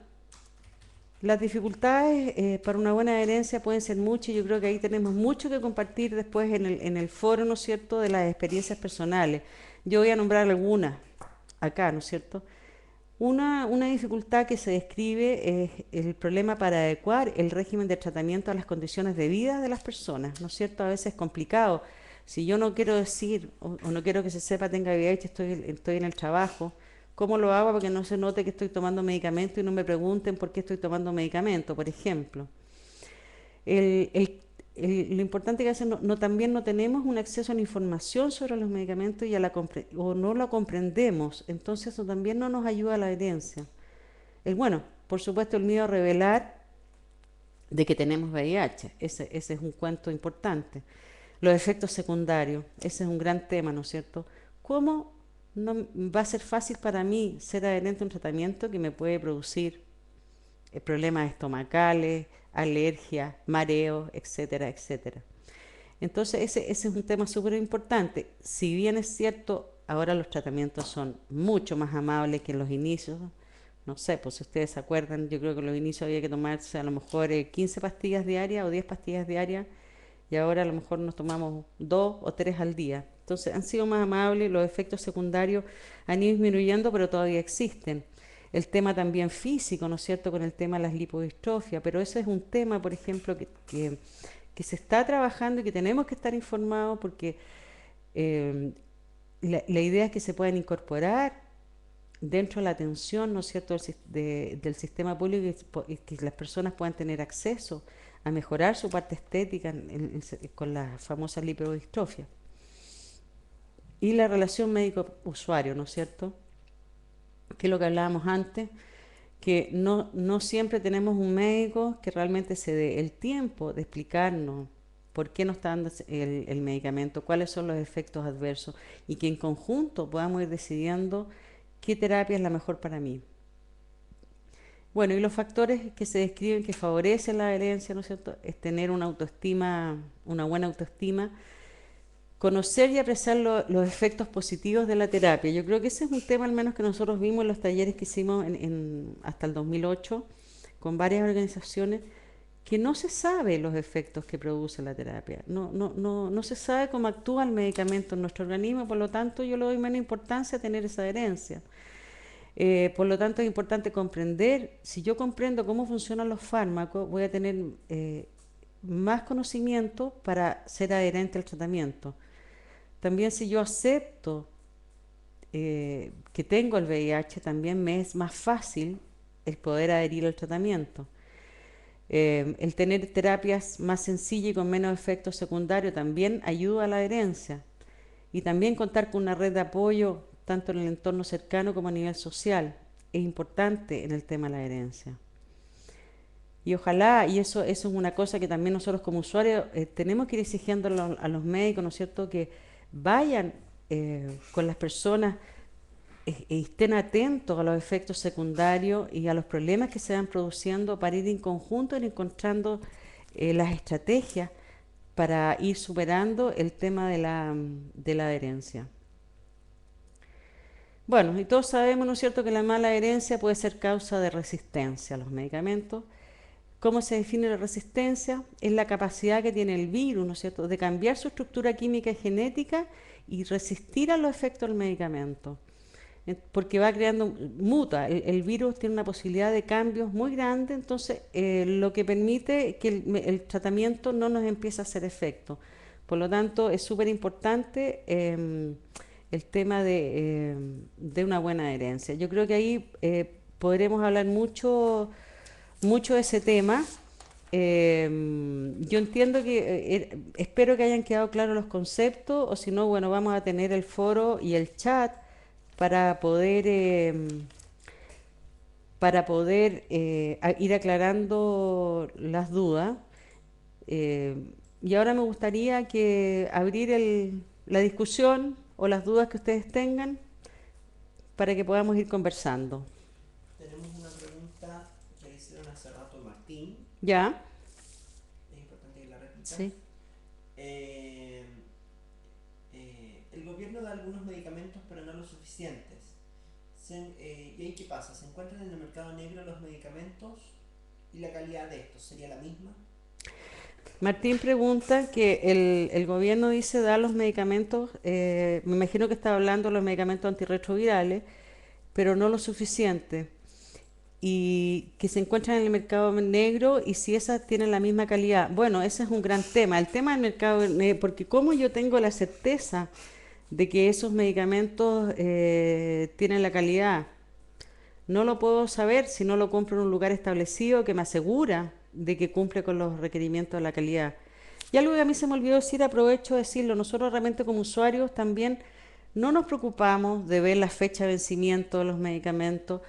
las dificultades para una buena adherencia pueden ser muchas, y yo creo que ahí tenemos mucho que compartir después en el foro, ¿no es cierto?, de las experiencias personales. Yo voy a nombrar algunas acá, ¿no es cierto? Una dificultad que se describe es el problema para adecuar el régimen de tratamiento a las condiciones de vida de las personas, ¿no es cierto? A veces es complicado. Si yo no quiero decir o no quiero que se sepa tenga VIH, estoy en el trabajo, ¿cómo lo hago para que no se note que estoy tomando medicamento y no me pregunten por qué estoy tomando medicamento, por ejemplo? El, el- lo importante que a veces también no tenemos un acceso a la información sobre los medicamentos o no lo comprendemos, entonces eso también no nos ayuda a la adherencia. Bueno, por supuesto, el miedo a revelar de que tenemos VIH, ese es un cuento importante. Los efectos secundarios, ese es un gran tema, ¿no es cierto? ¿Cómo no va a ser fácil para mí ser adherente a un tratamiento que me puede producir problemas estomacales, alergia, mareo, etcétera, etcétera? Entonces, ese es un tema súper importante. Si bien es cierto, ahora los tratamientos son mucho más amables que en los inicios. No sé, pues si ustedes se acuerdan, yo creo que en los inicios había que tomarse a lo mejor 15 pastillas diarias o 10 pastillas diarias, y ahora a lo mejor nos tomamos 2 o 3 al día. Entonces han sido más amables, los efectos secundarios han ido disminuyendo, pero todavía existen. El tema también físico, ¿no es cierto?, con el tema de las lipodistrofias, pero ese es un tema, por ejemplo, que se está trabajando y que tenemos que estar informados, porque eh, la idea es que se puedan incorporar dentro de la atención, ¿no es cierto?, del sistema público, y que las personas puedan tener acceso a mejorar su parte estética con la famosa lipodistrofia. Y la relación médico-usuario, ¿no es cierto?, que es lo que hablábamos antes, que no siempre tenemos un médico que realmente se dé el tiempo de explicarnos por qué nos está dando el medicamento, cuáles son los efectos adversos, y que en conjunto podamos ir decidiendo qué terapia es la mejor para mí. Bueno, y los factores que se describen que favorecen la adherencia, ¿no es cierto?, es tener una autoestima, una buena autoestima, conocer y apreciar los efectos positivos de la terapia. Yo creo que ese es un tema al menos que nosotros vimos en los talleres que hicimos hasta el 2008 con varias organizaciones, que no se sabe los efectos que produce la terapia, no se sabe cómo actúa el medicamento en nuestro organismo, por lo tanto yo le doy menos importancia a tener esa adherencia. Por lo tanto es importante comprender, si yo comprendo cómo funcionan los fármacos, voy a tener más conocimiento para ser adherente al tratamiento. También si yo acepto que tengo el VIH, también me es más fácil el poder adherir al tratamiento. El tener terapias más sencillas y con menos efectos secundarios también ayuda a la adherencia. Y también contar con una red de apoyo, tanto en el entorno cercano como a nivel social, es importante en el tema de la adherencia. Y ojalá, y eso es una cosa que también nosotros como usuarios tenemos que ir exigiendo a los médicos, ¿no es cierto?, que vayan con las personas y estén atentos a los efectos secundarios y a los problemas que se van produciendo para ir en conjunto, ir encontrando las estrategias para ir superando el tema de la adherencia. Bueno, y todos sabemos, ¿no es cierto?, que la mala adherencia puede ser causa de resistencia a los medicamentos. ¿Cómo se define la resistencia? Es la capacidad que tiene el virus, ¿no es cierto?, de cambiar su estructura química y genética y resistir a los efectos del medicamento. Porque va creando, muta, el virus tiene una posibilidad de cambios muy grande, entonces lo que permite que el tratamiento no nos empiece a hacer efecto. Por lo tanto, es súper importante el tema de una buena adherencia. Yo creo que ahí podremos hablar mucho de ese tema. Yo entiendo que, espero que hayan quedado claros los conceptos, o si no, bueno, vamos a tener el foro y el chat para poder, ir aclarando las dudas. Eh, y ahora me gustaría que abrir la discusión o las dudas que ustedes tengan para que podamos ir conversando. Tenemos una pregunta que le hicieron hace rato Martín. ¿Ya? Es importante que la repitas. Sí. Eh, el gobierno da algunos medicamentos, pero no los suficientes. ¿Y ahí qué pasa? ¿Se encuentran en el mercado negro los medicamentos y la calidad de estos sería la misma? Martín pregunta que el gobierno dice dar los medicamentos, me imagino que está hablando de los medicamentos antirretrovirales, pero no lo suficiente, y que se encuentran en el mercado negro y si esas tienen la misma calidad. Bueno, ese es un gran tema, el tema del mercado negro, porque como yo tengo la certeza de que esos medicamentos tienen la calidad, no lo puedo saber si no lo compro en un lugar establecido que me asegura de que cumple con los requerimientos de la calidad. Y algo que a mí se me olvidó decir, aprovecho de decirlo, nosotros realmente como usuarios también no nos preocupamos de ver la fecha de vencimiento de los medicamentos,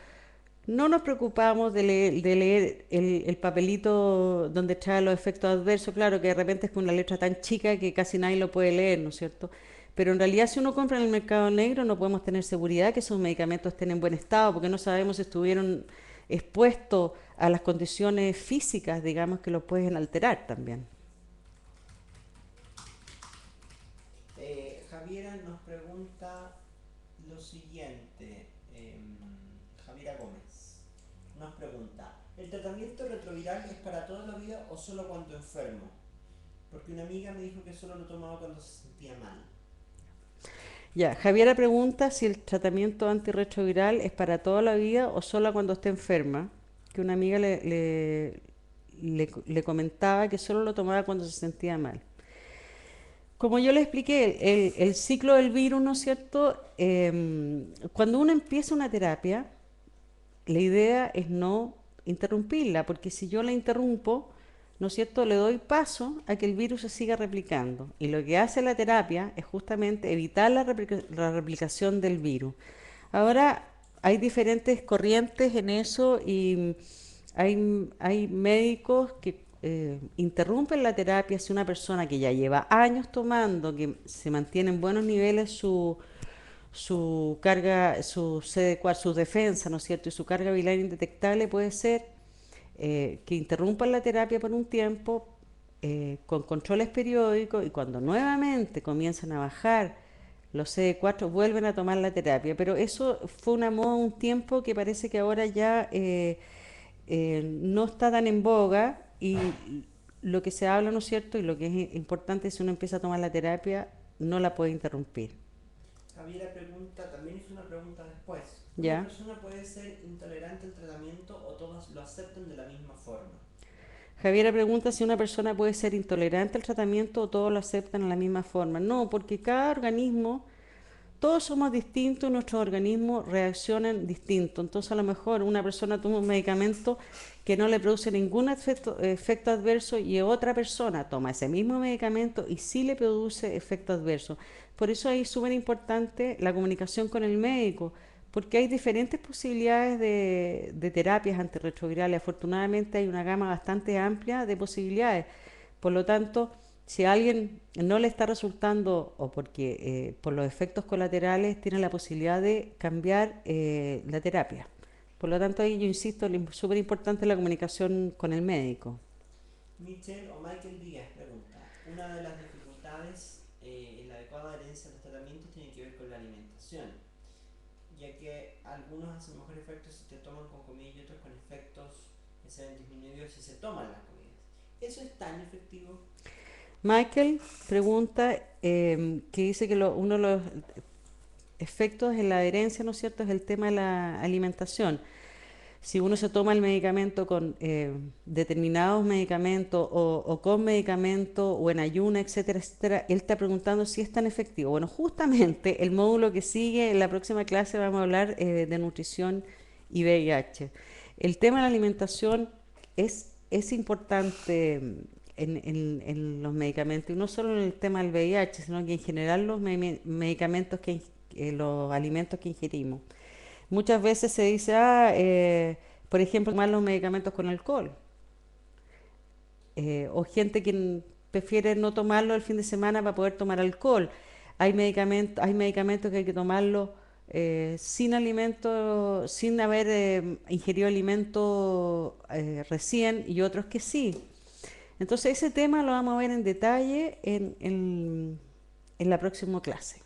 no nos preocupamos de leer el papelito donde trae los efectos adversos, claro que de repente es con una letra tan chica que casi nadie lo puede leer, ¿no es cierto? Pero en realidad si uno compra en el mercado negro no podemos tener seguridad que esos medicamentos estén en buen estado, porque no sabemos si estuvieron expuestos a las condiciones físicas, digamos, que los pueden alterar también. Javiera nos pregunta lo siguiente. Javiera Gómez nos pregunta: ¿el tratamiento retroviral es para toda la vida o solo cuando enfermo? Porque una amiga me dijo que solo lo tomaba cuando se sentía mal. Ya, Javiera pregunta si el tratamiento antirretroviral es para toda la vida o solo cuando esté enferma, que una amiga le comentaba que solo lo tomaba cuando se sentía mal. Como yo le expliqué, el ciclo del virus, ¿no es cierto? Cuando uno empieza una terapia, la idea es no interrumpirla, porque si yo la interrumpo, ¿no es cierto?, le doy paso a que el virus se siga replicando. Y lo que hace la terapia es justamente evitar la replicación del virus. Ahora, hay diferentes corrientes en eso y hay médicos que interrumpen la terapia si una persona que ya lleva años tomando, que se mantiene en buenos niveles su carga, su CD4, su defensa, ¿no es cierto? Y su carga viral indetectable puede ser que interrumpan la terapia por un tiempo con controles periódicos y cuando nuevamente comienzan a bajar los CD4 vuelven a tomar la terapia. Pero eso fue una moda un tiempo que parece que ahora ya no está tan en boga y lo que se habla, ¿no es cierto? Y lo que es importante es si uno empieza a tomar la terapia, no la puede interrumpir. Javiera pregunta, también hizo una pregunta después: ¿una ¿Ya? persona puede ser intolerante al tratamiento o todos lo aceptan de la misma forma? Javiera pregunta si una persona puede ser intolerante al tratamiento o todos lo aceptan en la misma forma. No, porque cada organismo, todos somos distintos, nuestros organismos reaccionan distinto. Entonces, a lo mejor una persona toma un medicamento que no le produce ningún efecto adverso y otra persona toma ese mismo medicamento y sí le produce efecto adverso. Por eso ahí es súper importante la comunicación con el médico, porque hay diferentes posibilidades de terapias antirretrovirales. Afortunadamente hay una gama bastante amplia de posibilidades. Por lo tanto, si a alguien no le está resultando o porque por los efectos colaterales tiene la posibilidad de cambiar la terapia. Por lo tanto, ahí yo insisto, súper importante la comunicación con el médico. Michelle o Michael Díaz pregunta, una de las dificultades en la adecuada adherencia a los tratamientos tiene que ver con la alimentación, ya que algunos hacen mejor efecto si te toman con comida y otros con efectos que se ven disminuidos si se toman las comidas. ¿Eso es tan efectivo? Michael pregunta que dice que uno de los efectos en la adherencia, ¿no es cierto?, es el tema de la alimentación. Si uno se toma el medicamento con determinados medicamentos o con medicamento o en ayuna, etcétera, etcétera, él está preguntando si es tan efectivo. Bueno, justamente el módulo que sigue, en la próxima clase vamos a hablar de nutrición y VIH. El tema de la alimentación es importante en los medicamentos, y no solo en el tema del VIH, sino que en general los medicamentos los alimentos que ingerimos. Muchas veces se dice, por ejemplo, tomar los medicamentos con alcohol. O gente que prefiere no tomarlo el fin de semana para poder tomar alcohol. Hay medicamentos que hay que tomarlo sin alimento, sin haber ingerido alimento recién y otros que sí. Entonces ese tema lo vamos a ver en detalle en la próxima clase.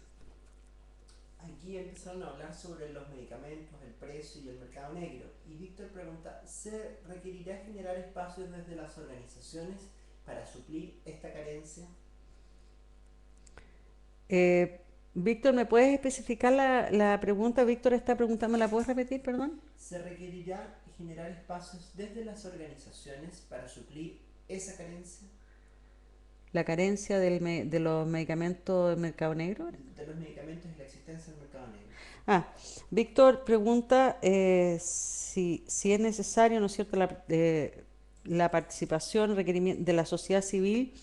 Aquí empezaron a hablar sobre los medicamentos, el precio y el mercado negro. Y Víctor pregunta, ¿se requerirá generar espacios desde las organizaciones para suplir esta carencia? Víctor, ¿me puedes especificar la pregunta? Víctor está preguntando, ¿la puedes repetir, perdón? ¿Se requerirá generar espacios desde las organizaciones para suplir esa carencia? La carencia de los medicamentos del mercado negro. De los medicamentos y la existencia del mercado negro. Ah, Víctor pregunta si es necesario, ¿no es cierto?, la participación de la sociedad civil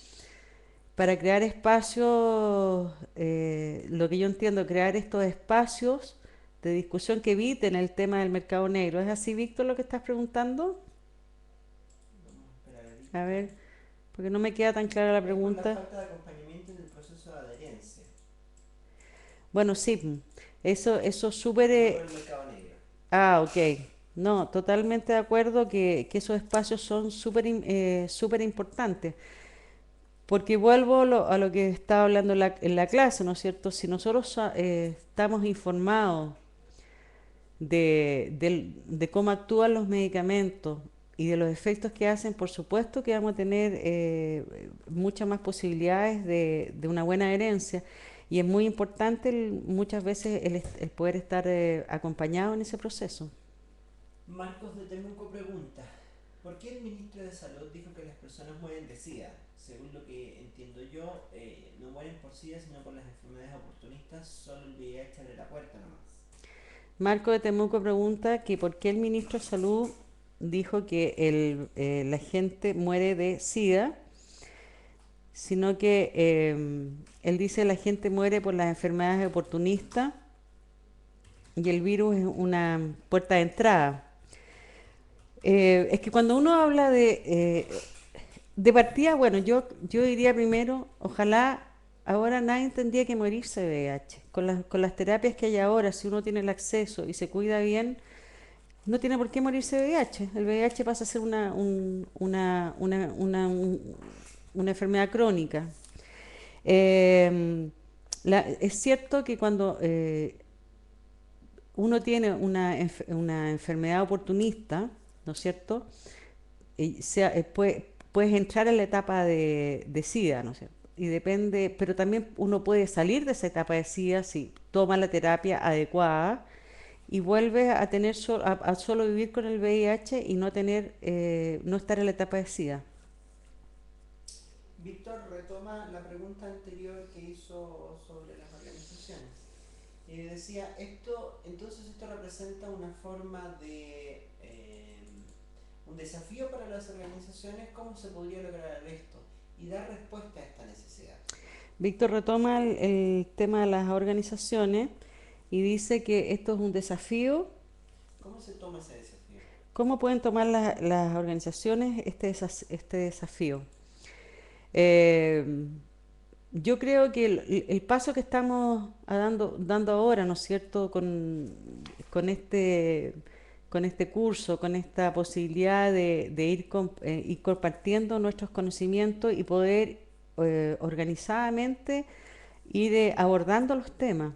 para crear espacios, lo que yo entiendo, crear estos espacios de discusión que eviten el tema del mercado negro. ¿Es así, Víctor, lo que estás preguntando? Vamos a esperar a A Víctor. ver, porque no me queda tan clara la Es por la pregunta. falta de acompañamiento en el proceso de adherencia, Bueno, sí, eso es súper... no por el mercado negro. Ok. No, totalmente de acuerdo que esos espacios son súper importantes. Porque vuelvo a lo que estaba hablando en la clase, ¿no es cierto? Si nosotros estamos informados de cómo actúan los medicamentos y de los efectos que hacen, por supuesto que vamos a tener muchas más posibilidades de una buena herencia. Y es muy importante muchas veces el poder estar acompañado en ese proceso. Marcos de Temuco pregunta, ¿por qué el ministro de Salud dijo que las personas mueren de SIDA? Según lo que entiendo yo, no mueren por SIDA, sino por las enfermedades oportunistas, solo el VIH abre la puerta nomás. Marco de Temuco pregunta que por qué el ministro de Salud dijo que la gente muere de SIDA, sino que él dice la gente muere por las enfermedades oportunistas y el virus es una puerta de entrada. Es que cuando uno habla de partida, bueno, yo diría primero, ojalá ahora nadie tendría que morirse de VIH. Con las terapias que hay ahora, si uno tiene el acceso y se cuida bien, no tiene por qué morirse de VIH. El VIH pasa a ser una enfermedad crónica. Es cierto que cuando uno tiene una enfermedad oportunista, ¿no es cierto? Puedes entrar en la etapa de SIDA, ¿no es cierto? Y depende, pero también uno puede salir de esa etapa de SIDA si toma la terapia adecuada y vuelves a tener a solo vivir con el VIH y no estar en la etapa de SIDA. Víctor retoma la pregunta anterior que hizo sobre las organizaciones. Y decía, entonces esto representa una forma de un desafío para las organizaciones, ¿cómo se podría lograr esto? Y dar respuesta a esta necesidad. Víctor retoma el tema de las organizaciones y dice que esto es un desafío. ¿Cómo se toma ese desafío? ¿Cómo pueden tomar las organizaciones este desafío? Eh, yo creo que el paso que estamos dando ahora, ¿no es cierto?, con este curso, con esta posibilidad de ir compartiendo nuestros conocimientos y poder organizadamente ir abordando los temas.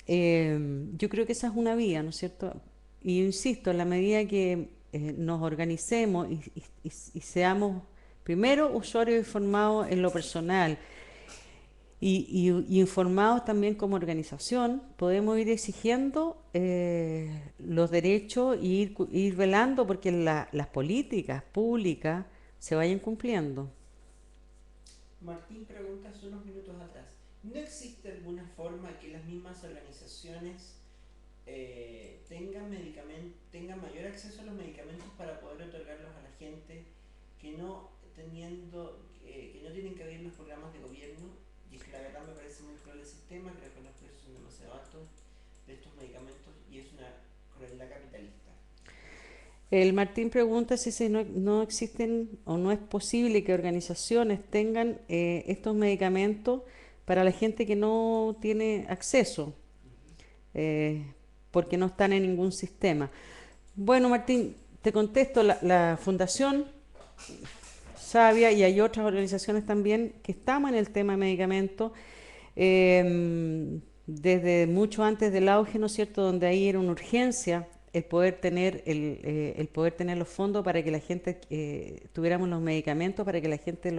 Yo creo que esa es una vía, ¿no es cierto? Y yo insisto, en la medida que nos organicemos y seamos primero usuarios informados en lo personal y informados también como organización, podemos ir exigiendo los derechos y ir velando porque las políticas públicas se vayan cumpliendo. Martín pregunta hace unos minutos atrás, ¿no existe alguna forma que las mismas organizaciones tengan mayor acceso a los medicamentos para poder otorgarlos a la gente que no que no tienen que ver en los programas de gobierno? Y es que la verdad me parece muy cruel el sistema, creo que los precios son demasiado altos de estos medicamentos y es una crueldad capitalista. El Martín pregunta si no existen o no es posible que organizaciones tengan estos medicamentos para la gente que no tiene acceso, Ujú. eh, porque no están en ningún sistema. Bueno, Martín, te contesto, la Fundación Sabia y hay otras organizaciones también que estamos en el tema de medicamentos, desde mucho antes del auge, ¿no es cierto?, donde ahí era una urgencia el poder tener los fondos para que la gente tuviéramos los medicamentos, para que la gente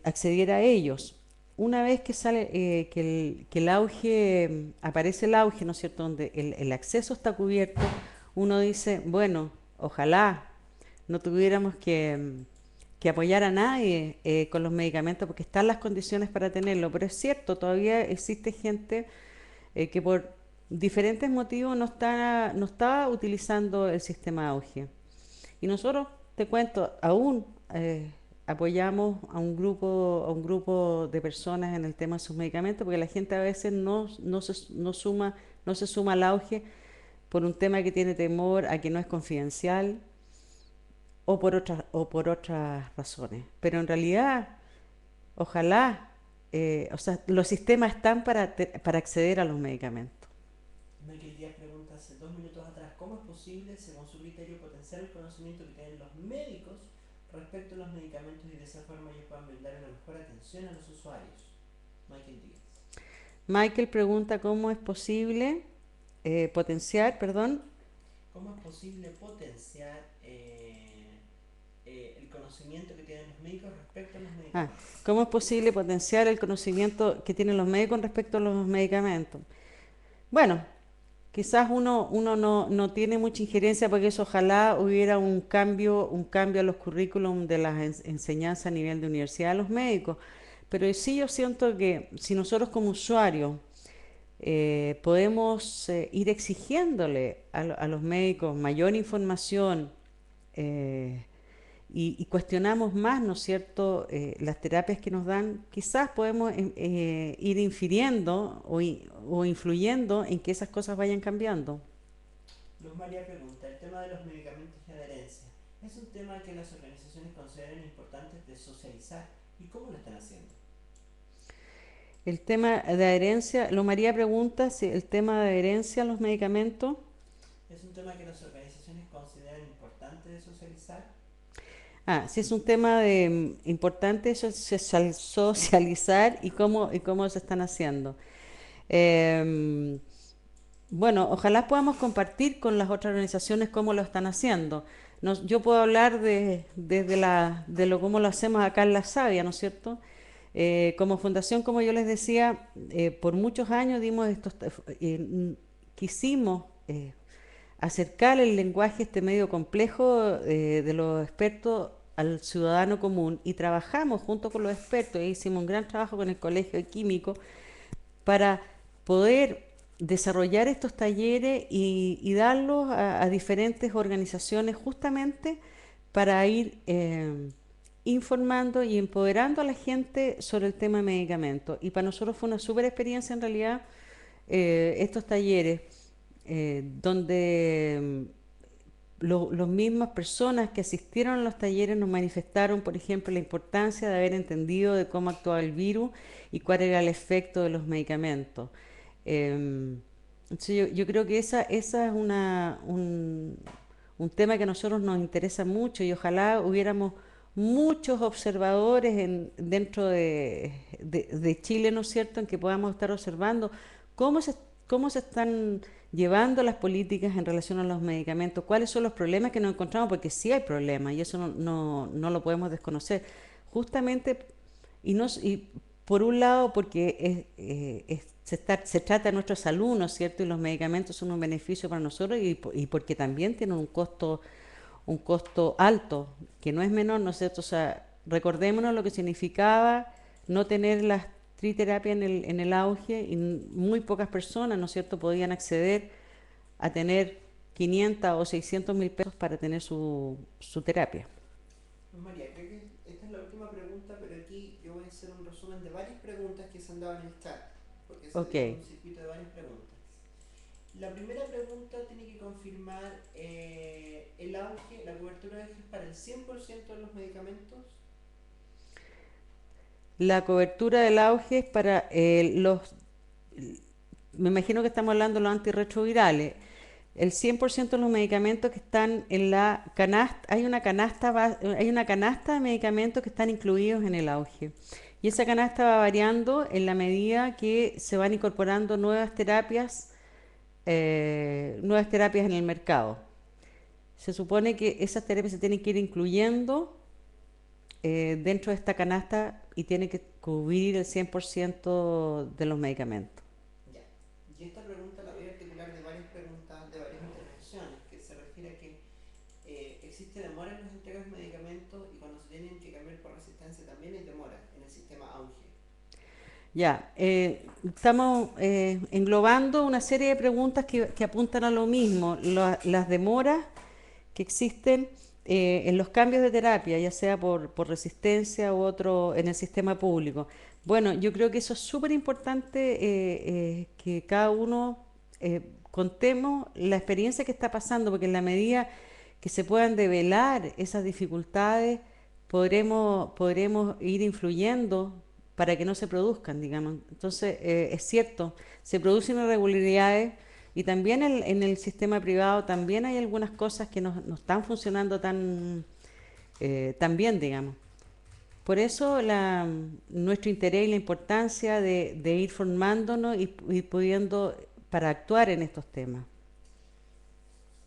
accediera a ellos. Una vez que sale, que el auge, aparece el auge, ¿no es cierto?, donde el acceso está cubierto, uno dice, bueno, ojalá no tuviéramos que apoyar a nadie con los medicamentos porque están las condiciones para tenerlo, pero es cierto, todavía existe gente que por diferentes motivos no está utilizando el sistema auge. Y nosotros, te cuento, aún apoyamos a un grupo de personas en el tema de sus medicamentos, porque la gente a veces no se suma al auge por un tema que tiene temor a que no es confidencial o por otras razones. Pero en realidad, ojalá, o sea, los sistemas están para acceder a los medicamentos. Michael Díaz pregunta hace 2 minutos atrás, ¿cómo es posible, según su criterio, potenciar el conocimiento que tienen los médicos respecto a los medicamentos y de esa forma ellos puedan brindar una mejor atención a los usuarios? Michael Díaz. Michael pregunta cómo es posible potenciar, perdón. ¿Cómo es posible potenciar el conocimiento que tienen los médicos respecto a los Ah, medicamentos? ¿cómo es posible potenciar el conocimiento que tienen los médicos respecto a los medicamentos? Bueno, quizás uno no tiene mucha injerencia porque eso ojalá hubiera un cambio a los currículum de las enseñanzas a nivel de universidad de los médicos. Pero sí yo siento que si nosotros como usuarios podemos ir exigiéndole a los médicos mayor información eh, y cuestionamos más, ¿no es cierto?, las terapias que nos dan, quizás podemos ir infiriendo o influyendo en que esas cosas vayan cambiando. Luz María pregunta, el tema de los medicamentos y adherencia, ¿es un tema que las organizaciones consideran importante de socializar? ¿Y cómo lo están haciendo? El tema de adherencia, lo María pregunta si el tema de adherencia a los medicamentos. ¿Es un tema que las organizaciones consideran importante de socializar? Si es un tema importante socializar y cómo se están haciendo. Eh, bueno, ojalá podamos compartir con las otras organizaciones cómo lo están haciendo. Yo puedo hablar de lo cómo lo hacemos acá en La Sabia, ¿no es cierto? Como fundación, como yo les decía, por muchos años quisimos acercar el lenguaje este medio complejo de los expertos al ciudadano común y trabajamos junto con los expertos e hicimos un gran trabajo con el Colegio de Químicos para poder desarrollar estos talleres y darlos a diferentes organizaciones justamente para ir informando y empoderando a la gente sobre el tema de medicamentos. Y para nosotros fue una súper experiencia en realidad estos talleres, donde las mismas personas que asistieron a los talleres nos manifestaron, por ejemplo, la importancia de haber entendido de cómo actuaba el virus y cuál era el efecto de los medicamentos. Entonces yo creo que esa es un tema que a nosotros nos interesa mucho y ojalá hubiéramos muchos observadores dentro de Chile, ¿no es cierto?, en que podamos estar observando cómo se, cómo se están llevando las políticas en relación a los medicamentos, cuáles son los problemas que nos encontramos, porque sí hay problemas y eso no lo podemos desconocer. Justamente, y por un lado, porque se trata de nuestra salud, ¿no es cierto? Y los medicamentos son un beneficio para nosotros y porque también tienen un costo alto, que no es menor, ¿no es cierto? O sea, recordémonos lo que significaba no tener las triterapias en el auge y muy pocas personas, ¿no es cierto?, podían acceder a tener 500 o 600 mil pesos para tener su terapia. Pues María, creo que esta es la última pregunta, pero aquí yo voy a hacer un resumen de varias preguntas que se han dado en el chat, porque se Ok. dio un circuito de varias preguntas. La primera pregunta tiene que confirmar el auge, la cobertura de auge es para el 100% de los medicamentos. La cobertura del auge es para me imagino que estamos hablando de los antirretrovirales. El 100% de los medicamentos que están en la canasta, hay una canasta de medicamentos que están incluidos en el auge. Y esa canasta va variando en la medida que se van incorporando nuevas terapias en el mercado. Se supone que esas terapias se tienen que ir incluyendo dentro de esta canasta y tiene que cubrir el 100% de los medicamentos. Ya. Y esta pregunta la voy a articular de varias preguntas, de varias intervenciones, que se refiere a que existe demora en las entregas de medicamentos y cuando se tienen que cambiar por resistencia también hay demora en el sistema auge. Ya, estamos englobando una serie de preguntas que apuntan a lo mismo, las demoras que existen en los cambios de terapia, ya sea por resistencia u otro en el sistema público. Bueno, yo creo que eso es súper importante que cada uno contemos la experiencia que está pasando, porque en la medida que se puedan develar esas dificultades, podremos ir influyendo para que no se produzcan, digamos. Entonces, es cierto, se producen irregularidades y también en el sistema privado también hay algunas cosas que no están funcionando tan bien, digamos. Por eso nuestro interés y la importancia de ir formándonos y pudiendo para actuar en estos temas.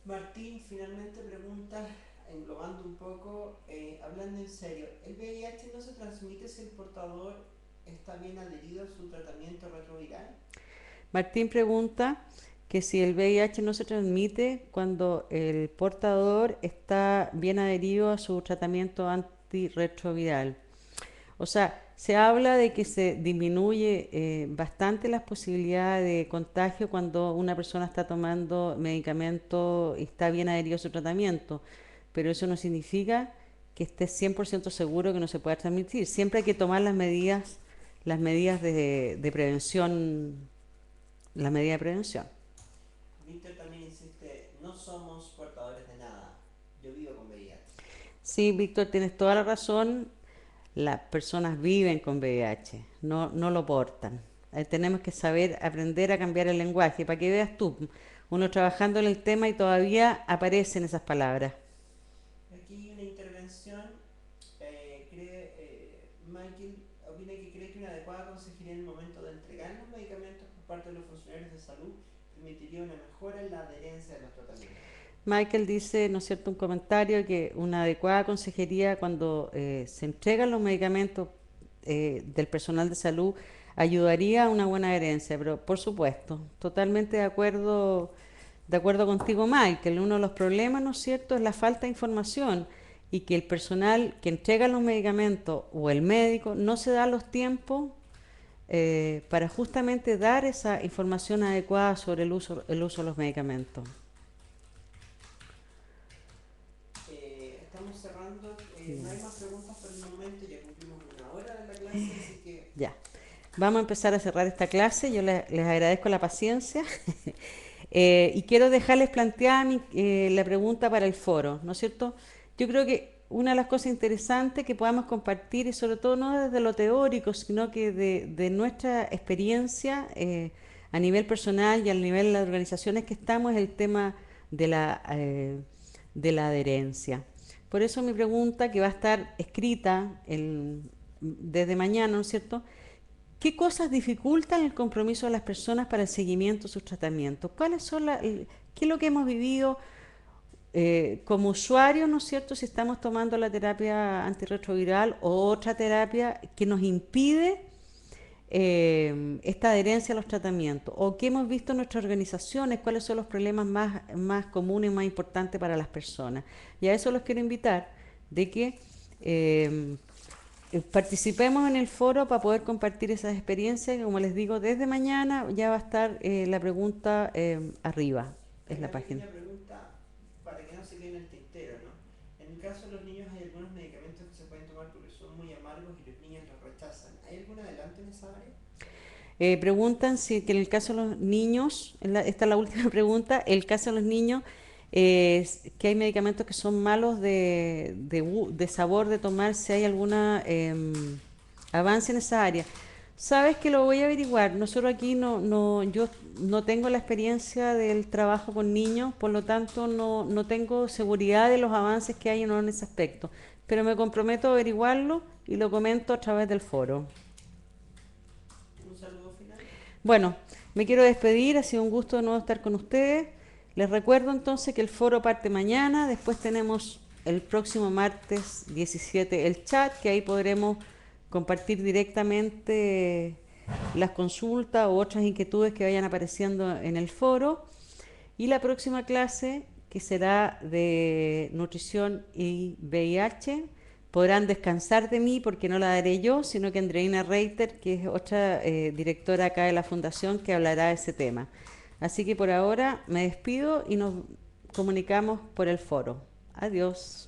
Martín finalmente pregunta, englobando un poco, hablando en serio, ¿el VIH no se transmite si el portador está bien adherido a su tratamiento retroviral? Martín pregunta que si el VIH no se transmite cuando el portador está bien adherido a su tratamiento antirretroviral. O sea, se habla de que se disminuye bastante las posibilidades de contagio cuando una persona está tomando medicamento y está bien adherido a su tratamiento, pero eso no significa que esté 100% seguro que no se pueda transmitir. Siempre hay que tomar las medidas de prevención, las medidas de prevención. Víctor también insiste, no somos portadores de nada, yo vivo con VIH. Sí, Víctor, tienes toda la razón. Las personas viven con VIH, no lo portan. Tenemos que saber aprender a cambiar el lenguaje para que veas tú, uno trabajando en el tema y todavía aparecen esas palabras. Aquí hay una intervención, Michael opina que cree que una adecuada consejería en el momento de entregar los medicamentos por parte de los funcionarios de salud permitiría una mejora en la adherencia de los tratamientos. Michael dice, ¿no es cierto?, un comentario que una adecuada consejería cuando se entregan los medicamentos del personal de salud ayudaría a una buena adherencia, pero por supuesto, totalmente de acuerdo contigo, Michael. Uno de los problemas, ¿no es cierto?, es la falta de información y que el personal que entrega los medicamentos o el médico no se da los tiempos para justamente dar esa información adecuada sobre el uso de los medicamentos. Estamos cerrando, no hay más preguntas por el momento, ya cumplimos una hora de la clase, así que Ya, vamos a empezar a cerrar esta clase. Yo les agradezco la paciencia y quiero dejarles planteada la pregunta para el foro, ¿no es cierto? Yo creo que una de las cosas interesantes que podamos compartir, y sobre todo no desde lo teórico, sino que de nuestra experiencia a nivel personal y a nivel de las organizaciones que estamos, es el tema de la adherencia. Por eso mi pregunta, que va a estar escrita desde mañana, ¿no es cierto? ¿Qué cosas dificultan el compromiso de las personas para el seguimiento de sus tratamientos? ¿Qué es lo que hemos vivido como usuarios, ¿no es cierto? Si estamos tomando la terapia antirretroviral o otra terapia que nos impide esta adherencia a los tratamientos, o qué hemos visto en nuestras organizaciones, cuáles son los problemas más comunes y más importantes para las personas. Y a eso los quiero invitar, de que participemos en el foro para poder compartir esas experiencias. Como les digo, desde mañana ya va a estar la pregunta arriba, es la una página. pequeña pregunta para que no se quede en el tintero, ¿no? En el caso de los niños hay algunos medicamentos que se pueden tomar porque son muy amargos y los niños los rechazan. ¿Hay algún adelanto en esa área? Preguntan si que en el caso de los niños, esta es la última pregunta, el caso de los niños, que hay medicamentos que son malos de sabor de tomar, si hay alguna avance en esa área. Sabes que lo voy a averiguar. Nosotros aquí yo no tengo la experiencia del trabajo con niños, por lo tanto no tengo seguridad de los avances que hay en ese aspecto. Pero me comprometo a averiguarlo y lo comento a través del foro. Un saludo final. Bueno, me quiero despedir, ha sido un gusto de nuevo estar con ustedes. Les recuerdo entonces que el foro parte mañana, después tenemos el próximo martes 17 el chat, que ahí podremos compartir directamente las consultas o otras inquietudes que vayan apareciendo en el foro. Y la próxima clase, que será de nutrición y VIH, podrán descansar de mí porque no la daré yo, sino que Andreina Reiter, que es otra directora acá de la Fundación, que hablará de ese tema. Así que por ahora me despido y nos comunicamos por el foro. Adiós.